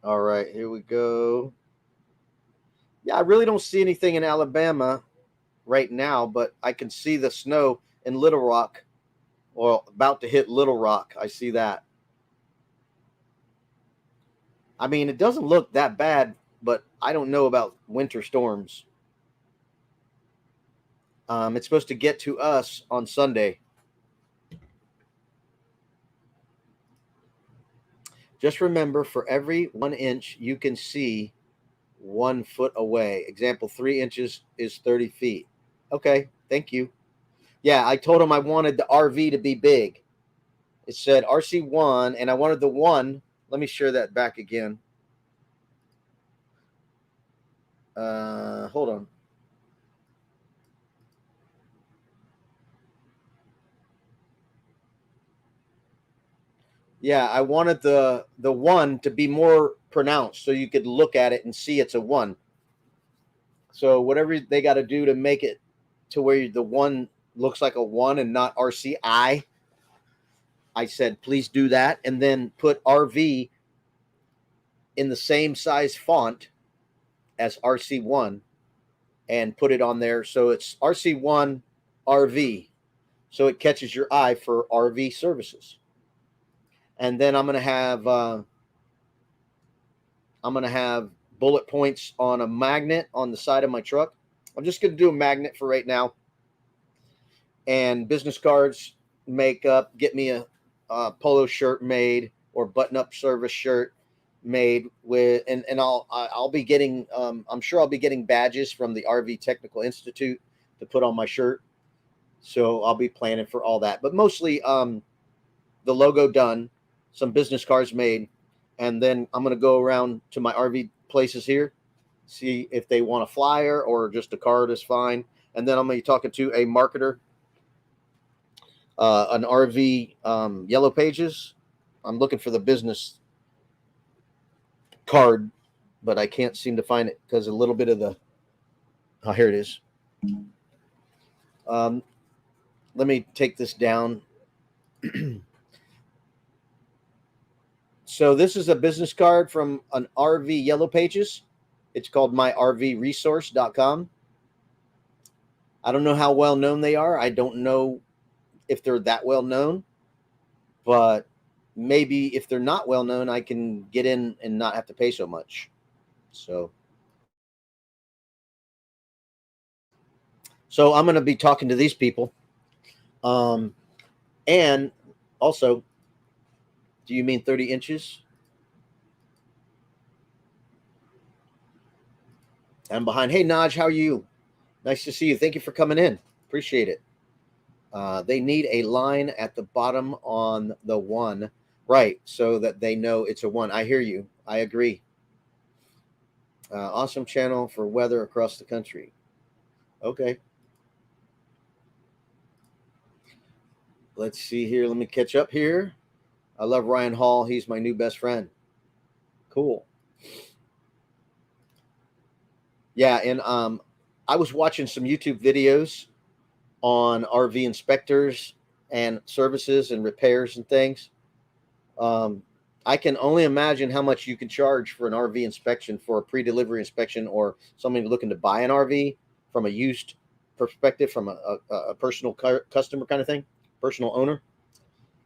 All right, here we go. Yeah, I really don't see anything in Alabama right now, but I can see the snow in Little Rock, or about to hit Little Rock. I see that. I mean, it doesn't look that bad, but I don't know about winter storms. It's supposed to get to us on Sunday. Just remember, for every 1 inch, you can see 1 foot away. Example, 3 inches is 30 feet. Okay, thank you. Yeah, I told him I wanted the RV to be big. It said RC1, and I wanted the one. Let me share that back again. Hold on. Yeah, I wanted the one to be more pronounced so you could look at it and see it's a one. So whatever they got to do to make it to where the one looks like a one and not RCI, I said please do that, and then put RV in the same size font as RC1 and put it on there so it's RC1 RV, so it catches your eye for RV services. And then I'm gonna have bullet points on a magnet on the side of my truck. I'm just gonna do a magnet for right now, and business cards. Get me a polo shirt made, or button up service shirt made with, and I'll be getting I'm sure I'll be getting badges from the RV Technical Institute to put on my shirt. So I'll be planning for all that, but mostly the logo done, some business cards made, and then I'm going to go around to my RV places here, see if they want a flyer or just a card is fine. And then I'm going to be talking to a marketer, an RV Yellow Pages. I'm looking for the business card, but I can't seem to find it because a little bit of the. Oh, here it is. Let me take this down. So this is a business card from an RV Yellow Pages. It's called myrvresource.com. I don't know how well known they are. I don't know if they're that well known, but maybe if they're not well known, I can get in and not have to pay so much. So I'm going to be talking to these people. And also, do you mean 30 inches? I'm behind. Hey, Naj, how are you? Nice to see you. Thank you for coming in. Appreciate it. They need a line at the bottom on the one, right, so that they know it's a one. I hear you. I agree. Awesome channel for weather across the country. Okay. Let's see here. Let me catch up here. I love Ryan Hall. He's my new best friend. Cool. Yeah, and I was watching some YouTube videos on RV inspectors and services and repairs and things. I can only imagine how much you can charge for an RV inspection, for a pre-delivery inspection, or somebody looking to buy an RV from a used perspective, from a personal customer kind of thing, personal owner.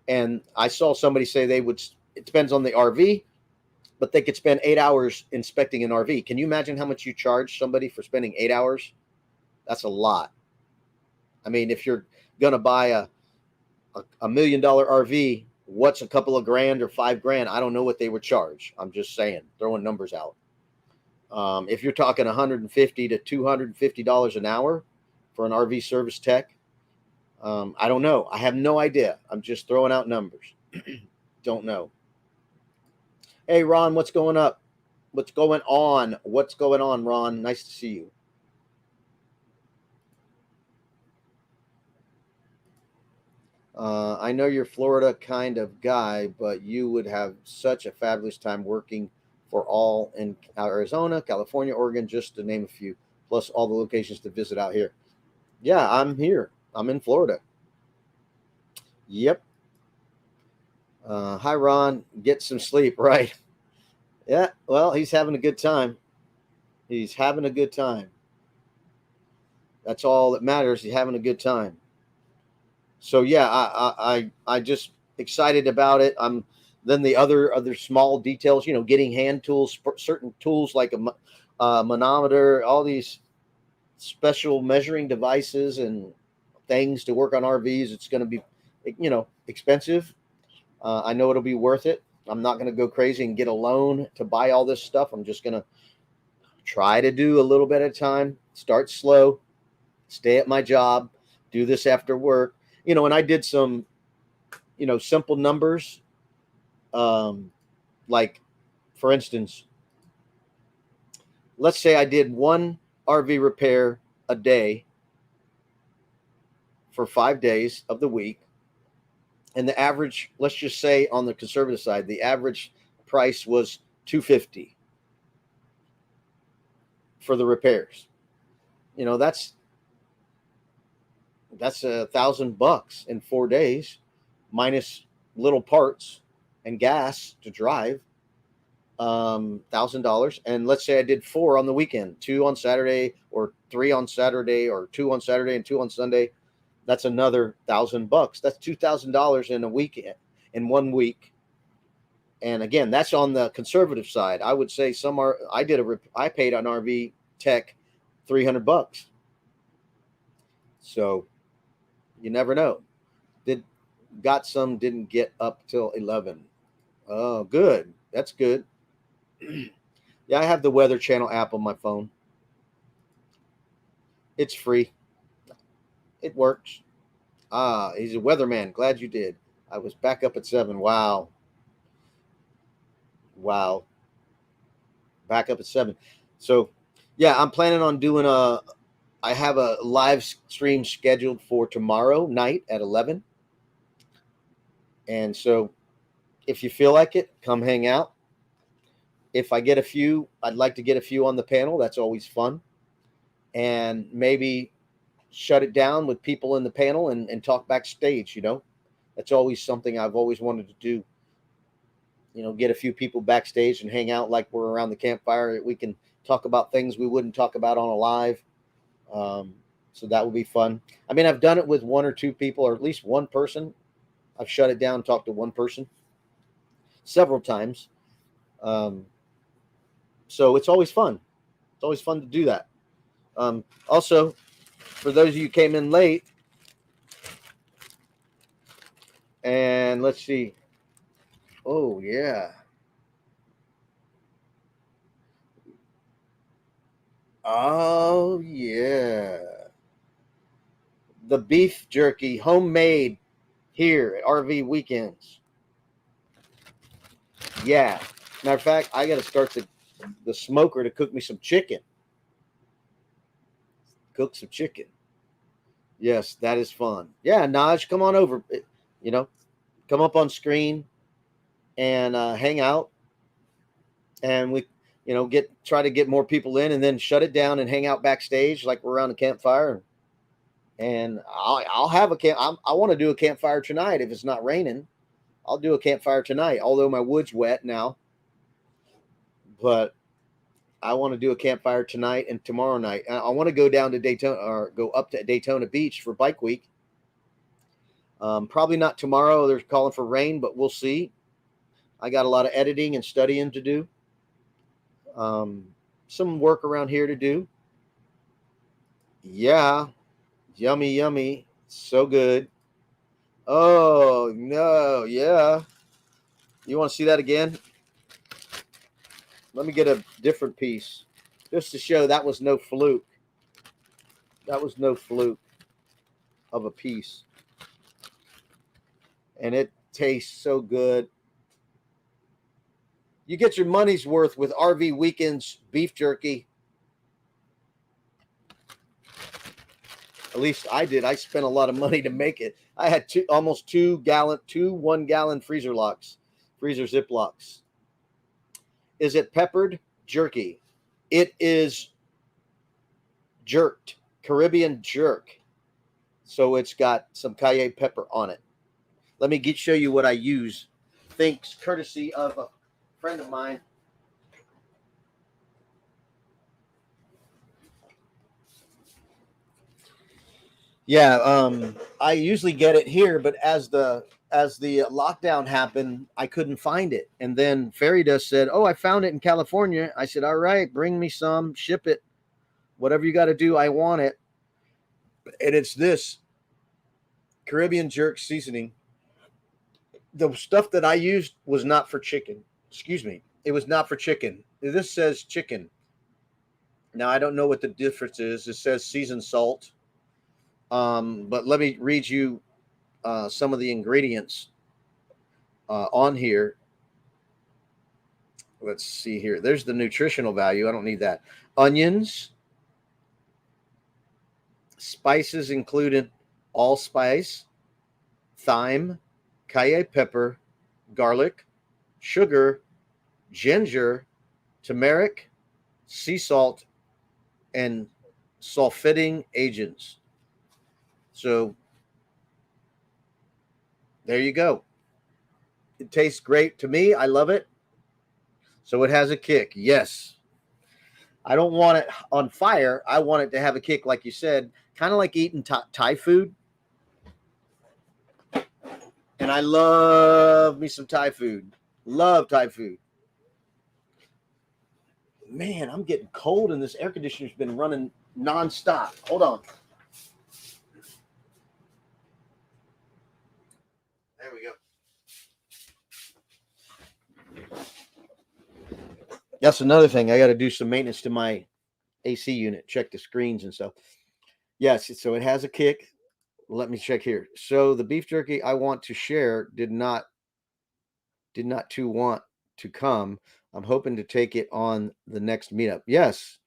And I saw somebody say it depends on the RV, but they could spend 8 hours inspecting an RV. Can you imagine how much you charge somebody for spending 8 hours? That's a lot. I mean, if you're going to buy a $1 million RV, what's a couple of grand or $5,000? I don't know what they would charge. I'm just saying, throwing numbers out. If you're talking $150 to $250 an hour for an RV service tech, I don't know. I have no idea. I'm just throwing out numbers. Don't know. Hey, Ron, what's going up? What's going on? What's going on, Ron? Nice to see you. I know you're Florida kind of guy, but you would have such a fabulous time working for all in Arizona, California, Oregon, just to name a few, plus all the locations to visit out here. Yeah, I'm here. I'm in Florida. Yep. Hi, Ron. Get some sleep, right? Yeah, well, he's having a good time. He's having a good time. That's all that matters. He's having a good time. So yeah, I just excited about it. I'm then the other small details, getting hand tools, certain tools like a manometer, all these special measuring devices and things to work on RVs. It's going to be, expensive. I know it'll be worth it. I'm not going to go crazy and get a loan to buy all this stuff. I'm just going to try to do a little bit at a time, start slow, stay at my job, do this after work. And I did some, simple numbers. Um, like, for instance, let's say I did one RV repair a day for 5 days of the week. And the average, let's just say on the conservative side, the average price was $250 for the repairs. That's $1,000 in 4 days, minus little parts and gas to drive. $1,000. And let's say I did 4 on the weekend, 2 on Saturday, or 3 on Saturday, or 2 on Saturday and 2 on Sunday. That's another $1,000. That's $2,000 in a weekend, in 1 week. And again, that's on the conservative side. I would say I paid on RV Tech $300. So you never know. Didn't get up till 11. Oh, good. That's good. Yeah, I have the Weather Channel app on my phone. It's free. It works. He's a weatherman. Glad you did. I was back up at 7. Wow. Wow. Back up at 7. So, yeah, I'm planning on doing I have a live stream scheduled for tomorrow night at 11. And so if you feel like it, come hang out. If I get a few, I'd like to get a few on the panel. That's always fun. And maybe shut it down with people in the panel and talk backstage. That's always something I've always wanted to do. Get a few people backstage and hang out like we're around the campfire. We can talk about things we wouldn't talk about on a live. So that would be fun. I mean, I've done it with 1 or 2 people, or at least one person. I've shut it down, talked to one person several times. So it's always fun. It's always fun to do that. Also, for those of you who came in late, and let's see. Oh, yeah. Oh, yeah. The beef jerky, homemade here at RV Weekends. Yeah. Matter of fact, I got to start the smoker to cook me some chicken. Cook some chicken. Yes, that is fun. Yeah, Naj, come on over. Come up on screen and hang out. And we, try to get more people in, and then shut it down and hang out backstage like we're around a campfire. And I'll have a camp. I want to do a campfire tonight if it's not raining. I'll do a campfire tonight, although my wood's wet now. But I want to do a campfire tonight and tomorrow night. I want to go down to Daytona, or go up to Daytona Beach for Bike Week. Probably not tomorrow. They're calling for rain, but we'll see. I got a lot of editing and studying to do. Some work around here to do. Yeah. Yummy, yummy. So good. Oh, no. Yeah. You want to see that again? Let me get a different piece just to show that was no fluke. That was no fluke of a piece. And it tastes so good. You get your money's worth with RV Weekends beef jerky. At least I did. I spent a lot of money to make it. I had almost 1 gallon freezer locks, freezer zip locks. Is it peppered jerky? It is jerked, Caribbean jerk. So it's got some cayenne pepper on it. Let me show you what I use. Thanks, courtesy of a friend of mine. Yeah, I usually get it here, but as the lockdown happened, I couldn't find it. And then Fairy Dust said, "Oh, I found it in California." I said, "All right, bring me some, ship it, whatever you got to do. I want it." And it's this Caribbean jerk seasoning. The stuff that I used was not for chicken. Excuse me, it was not for chicken. This says chicken. Now I don't know what the difference is. It says seasoned salt. But let me read you some of the ingredients on here. Let's see here. There's the nutritional value. I don't need that. Onions, spices included allspice, thyme, cayenne pepper, garlic, sugar, ginger, turmeric, sea salt, and sulfiting agents. So there you go. It tastes great to me. I love it. So it has a kick. Yes. I don't want it on fire. I want it to have a kick, like you said, kind of like eating Thai food. And I love me some Thai food. Love Thai food. Man, I'm getting cold and this air conditioner's been running nonstop. Hold on. There we go. That's another thing. I got to do some maintenance to my AC unit, check the screens and stuff. Yes, so it has a kick. Let me check here. So the beef jerky I want to share did not too want to come. I'm hoping to take it on the next meetup. Yes.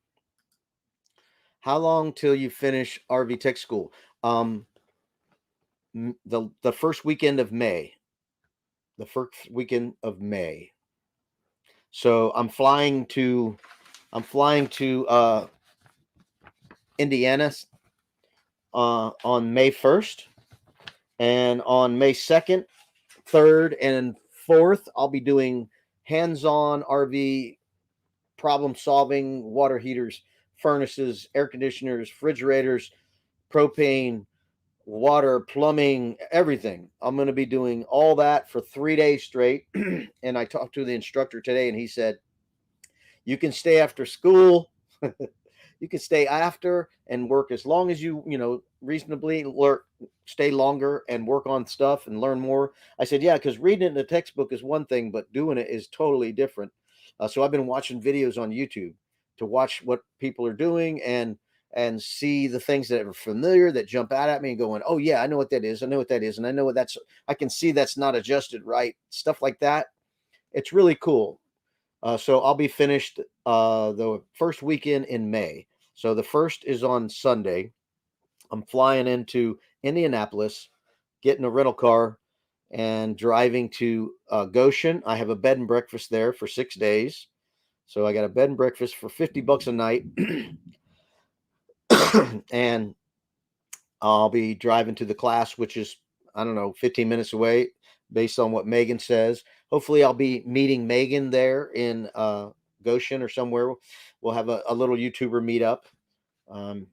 How long till you finish RV Tech School? The first weekend of May. The first weekend of May. So I'm flying to Indiana on May 1st, and on May 2nd, 3rd, and 4th, I'll be doing hands-on RV problem solving, water heaters, furnaces, air conditioners, refrigerators, propane, water, plumbing, everything. I'm going to be doing all that for 3 days straight. And I talked to the instructor today, and he said, you can stay after school. You can stay after and work as long as you reasonably stay longer and work on stuff and learn more. I said, yeah, because reading it in the textbook is one thing, but doing it is totally different. So I've been watching videos on YouTube to watch what people are doing and see the things that are familiar that jump out at me and going, oh yeah, I know what that is. I know what that is. And I know what I can see that's not adjusted right. Stuff like that. It's really cool. So I'll be finished the first weekend in May. So the first is on Sunday. I'm flying into Indianapolis, getting a rental car, and driving to Goshen. I have a bed and breakfast there for 6 days. So I got a bed and breakfast for $50 a night. And I'll be driving to the class, which is, I don't know, 15 minutes away based on what Megan says. Hopefully I'll be meeting Megan there in Goshen or somewhere. We'll have a little YouTuber meetup.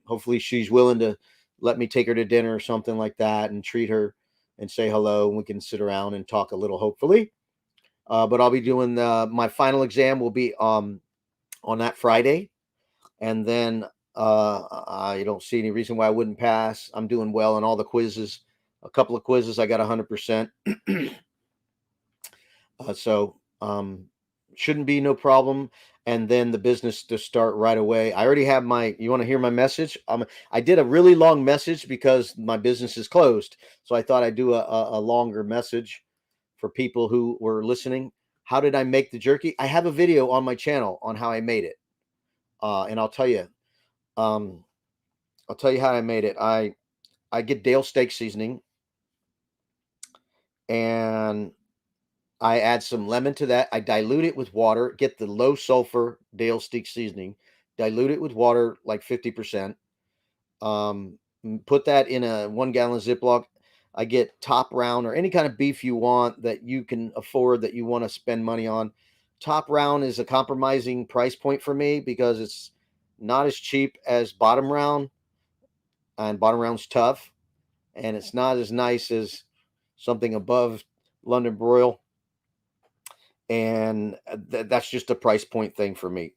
Hopefully she's willing to let me take her to dinner or something like that and treat her and say hello. And we can sit around and talk a little, hopefully. But I'll be doing my final exam will be on that Friday. And then I don't see any reason why I wouldn't pass. I'm doing well on all the quizzes. A couple of quizzes, I got 100%. So shouldn't be no problem. And then the business to start right away. I already have you want to hear my message? I did a really long message because my business is closed. So I thought I'd do a longer message for people who were listening. How did I make the jerky? I have a video on my channel on how I made it. And I'll tell you how I made it. I get Dale steak seasoning. and I add some lemon to that. I dilute it with water, get the low sulfur Dale Steak seasoning, dilute it with water like 50%. Put that in a 1 gallon Ziploc. I get Top Round or any kind of beef you want that you can afford that you want to spend money on. Top Round is a compromising price point for me because it's not as cheap as Bottom Round, and Bottom Round's tough, and it's not as nice as something above London Broil, and that's just a price point thing for me.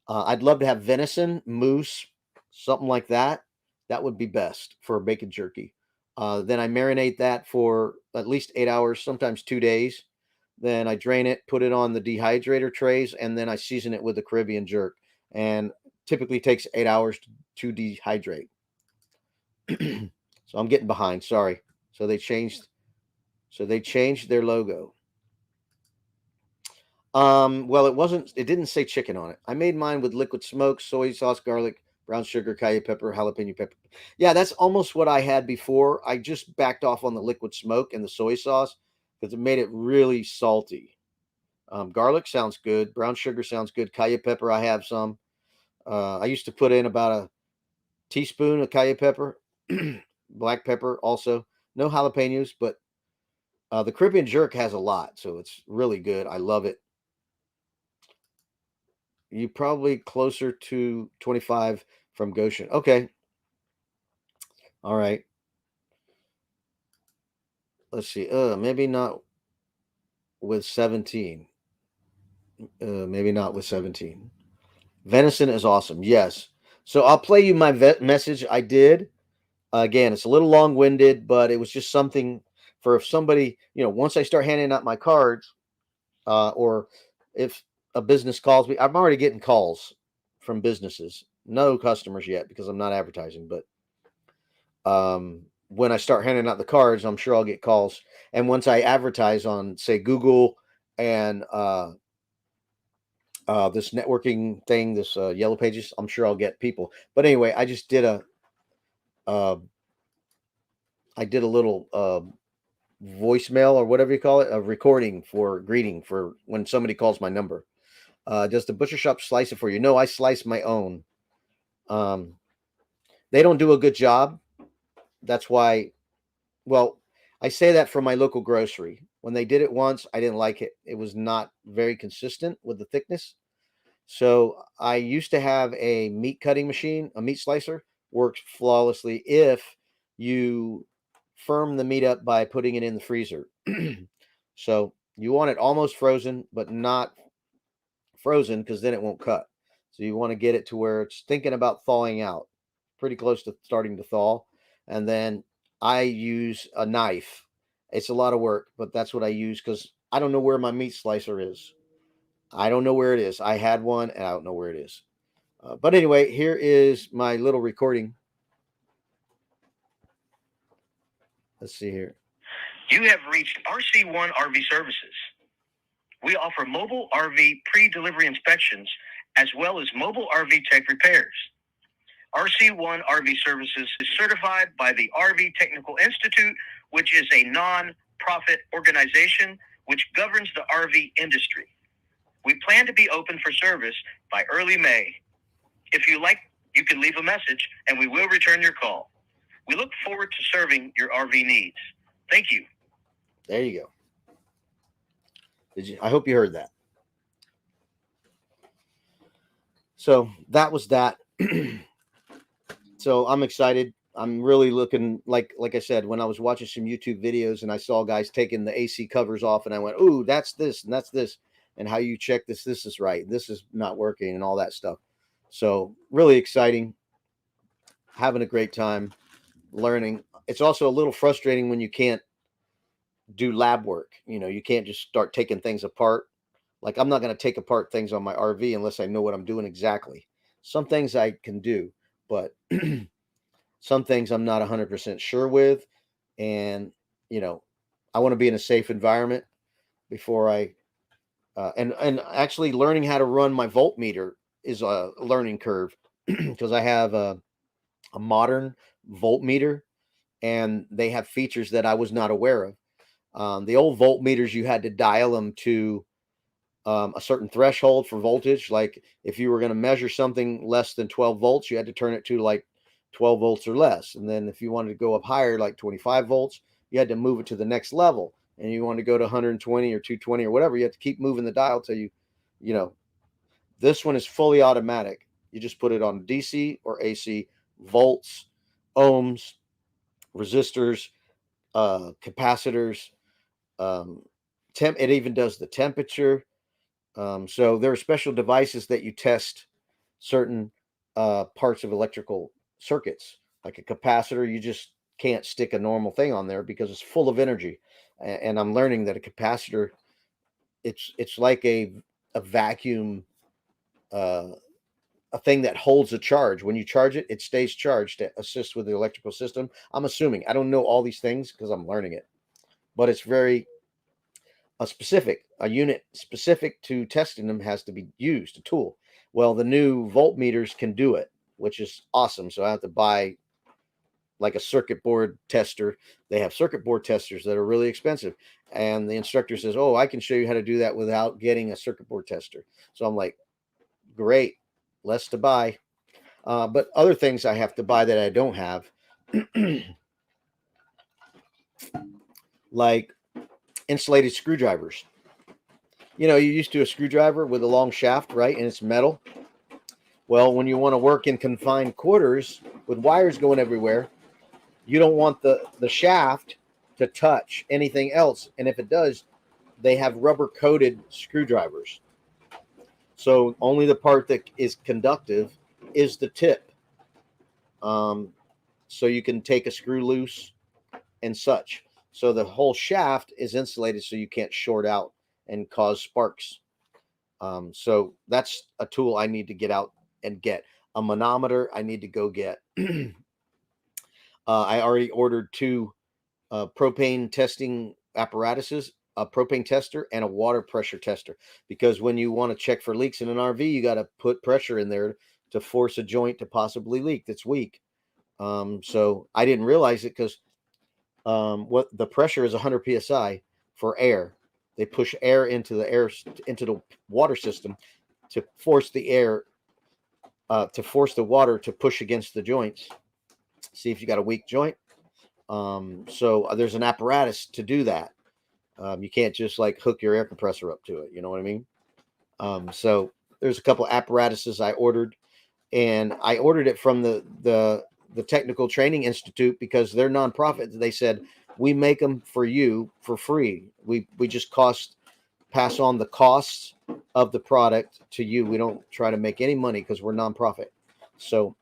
I'd love to have venison, moose, something like that. That would be best for a bacon jerky. Then I marinate that for at least 8 hours, sometimes 2 days. Then I drain it, put it on the dehydrator trays, and then I season it with the Caribbean jerk. And typically takes 8 hours to dehydrate. So I'm getting behind. Sorry. So they changed. So they changed their logo. Well, it didn't say chicken on it. I made mine with liquid smoke, soy sauce, garlic, brown sugar, cayenne pepper, jalapeno pepper. Yeah, that's almost what I had before. I just backed off on the liquid smoke and the soy sauce because it made it really salty. Garlic sounds good. Brown sugar sounds good. Cayenne pepper, I have some. I used to put in about a teaspoon of cayenne pepper, black pepper also. No jalapenos, but the Caribbean jerk has a lot, so it's really good. I love it. You probably closer to 25 from Goshen. Okay. All right. Let's see. Maybe not with 17. Maybe not with 17. Venison is awesome. Yes. So I'll play you my message I did. Again, it's a little long-winded, but it was just something for if somebody, once I start handing out my cards, or if a business calls me, I'm already getting calls from businesses. No customers yet because I'm not advertising, but when I start handing out the cards, I'm sure I'll get calls. And once I advertise on, say, Google and this networking thing, this Yellow Pages, I'm sure I'll get people. But anyway, I just did uh, I did a little voicemail or whatever you call it, a recording for greeting for when somebody calls my number. Does the butcher shop slice it for you? No, I slice my own. Um, they don't do a good job. That's why. Well, I say that for my local grocery. When they did it once, I didn't like it. It was not very consistent with the thickness. So I used to have a meat cutting machine, a meat slicer, works flawlessly if you firm the meat up by putting it in the freezer. So you want it almost frozen, but not frozen because then it won't cut. So you want to get it to where it's thinking about thawing out, pretty close to starting to thaw. And then I use a knife. It's a lot of work, but that's what I use because I don't know where my meat slicer is. I don't know where it is. I had one and I don't know where it is. But anyway, here is my little recording. Let's see here. You have reached RC1 RV Services. We offer mobile RV pre-delivery inspections as well as mobile RV tech repairs. RC1 RV Services is certified by the RV Technical Institute, which is a non-profit organization which governs the RV industry. We plan to be open for service by early May. If you like, you can leave a message and we will return your call. We look forward to serving your RV needs. Thank you. There you go. I hope you heard that. So that was that. So I'm excited. I'm really looking like I said, when I was watching some YouTube videos and I saw guys taking the AC covers off and I went, "Ooh, that's this and that's this." And how you check this is right. This is not working and all that stuff. So really exciting. Having a great time learning. It's also a little frustrating when you can't do lab work. You can't just start taking things apart. Like I'm not going to take apart things on my RV unless I know what I'm doing exactly. Some things I can do, but some things I'm not 100% sure with. And, I want to be in a safe environment before and actually learning how to run my voltmeter is a learning curve because I have a modern voltmeter and they have features that I was not aware of. The old voltmeters, you had to dial them to a certain threshold for voltage. Like if you were going to measure something less than 12 volts, you had to turn it to like 12 volts or less. And then if you wanted to go up higher, like 25 volts, you had to move it to the next level. And you want to go to 120 or 220 or whatever, you have to keep moving the dial till you know, this one is fully automatic. You just put it on DC or AC, volts, ohms, resistors, capacitors, it even does the temperature. So there are special devices that you test certain parts of electrical circuits. Like a capacitor, you just can't stick a normal thing on there because it's full of energy. And I'm learning that a capacitor, it's like a vacuum, a thing that holds a charge. When you charge it, it stays charged to assist with the electrical system. I'm assuming. I don't know all these things because I'm learning it, but it's very a unit specific to testing them has to be used, a tool. Well, the new voltmeters can do it, which is awesome. So I have to buy like a circuit board tester. They have circuit board testers that are really expensive. And the instructor says, "Oh, I can show you how to do that without getting a circuit board tester." So I'm like, great, less to buy. But other things I have to buy that I don't have, like insulated screwdrivers. You're used to a screwdriver with a long shaft, right? And it's metal. Well, when you want to work in confined quarters with wires going everywhere, you don't want the shaft to touch anything else. And if it does, they have rubber coated screwdrivers. So only the part that is conductive is the tip. So you can take a screw loose and such. So the whole shaft is insulated so you can't short out and cause sparks. So that's a tool I need to get out and get. A manometer I need to go get. I already ordered 2 propane testing apparatuses, a propane tester and a water pressure tester, because when you want to check for leaks in an RV, you got to put pressure in there to force a joint to possibly leak that's weak. So I didn't realize it because what the pressure is 100 psi for air. They push air into the water system to force the air to force the water to push against the joints. See if you got a weak joint. So there's an apparatus to do that. You can't just like hook your air compressor up to it. You know what I mean? So there's a couple apparatuses I ordered, and I ordered it from the Technical Training Institute because they're nonprofit. They said we make them for you for free. We just pass on the costs of the product to you. We don't try to make any money because we're nonprofit. So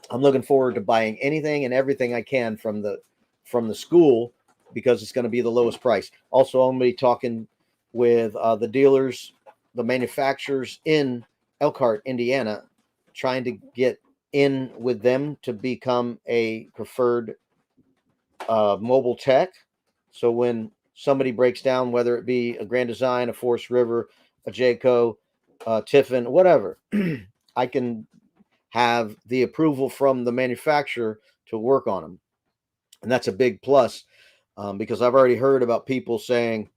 I'm looking forward to buying anything and everything I can from the school because it's going to be the lowest price. Also, I'm going to be talking with the dealers, the manufacturers in Elkhart, Indiana, trying to get in with them to become a preferred mobile tech. So when somebody breaks down, whether it be a Grand Design, a Forest River, a Jayco, Tiffin, whatever, I can have the approval from the manufacturer to work on them. And that's a big plus because I've already heard about people saying,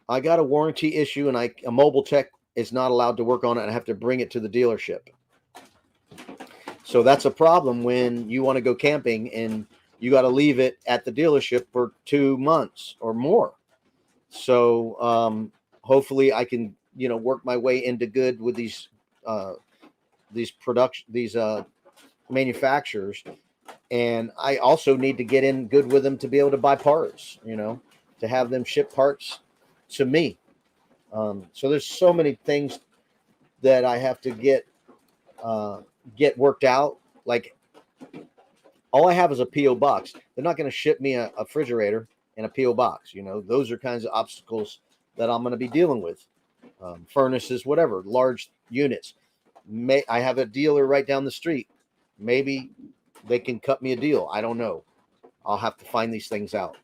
I got a warranty issue and a mobile tech is not allowed to work on it and I have to bring it to the dealership. So that's a problem when you want to go camping and you got to leave it at the dealership for 2 months or more. So hopefully I can, work my way into good with these manufacturers. And I also need to get in good with them to be able to buy parts, to have them ship parts to me. So there's so many things that I have to get worked out. Like all I have is a PO box. They're not going to ship me a refrigerator and a PO box. Those are kinds of obstacles that I'm going to be dealing with. Furnaces, whatever, large units. I have a dealer right down the street. Maybe they can cut me a deal. I don't know. I'll have to find these things out.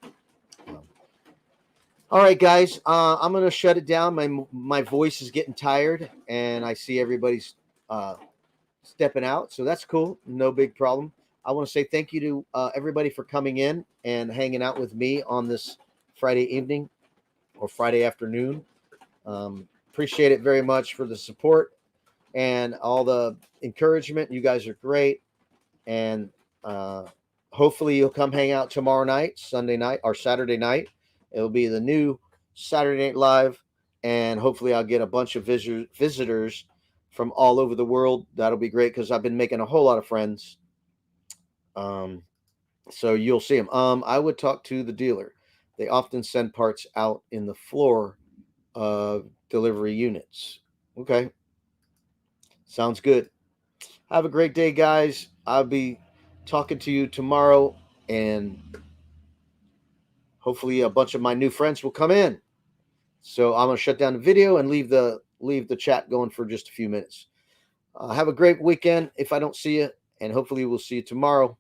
All right, guys. I'm going to shut it down. My voice is getting tired, and I see everybody's stepping out. So that's cool. No big problem. I want to say thank you to everybody for coming in and hanging out with me on this Friday evening or Friday afternoon. Appreciate it very much for the support and all the encouragement. You guys are great. And hopefully you'll come hang out tomorrow night, Sunday night, or Saturday night. It'll be the new Saturday Night Live. And hopefully I'll get a bunch of visitors from all over the world. That'll be great because I've been making a whole lot of friends. So you'll see them. I would talk to the dealer. They often send parts out in the floor of delivery units. Okay. Sounds good. Have a great day, guys. I'll be talking to you tomorrow, and hopefully a bunch of my new friends will come in. So I'm going to shut down the video and leave the chat going for just a few minutes. Have a great weekend if I don't see you, and hopefully we'll see you tomorrow.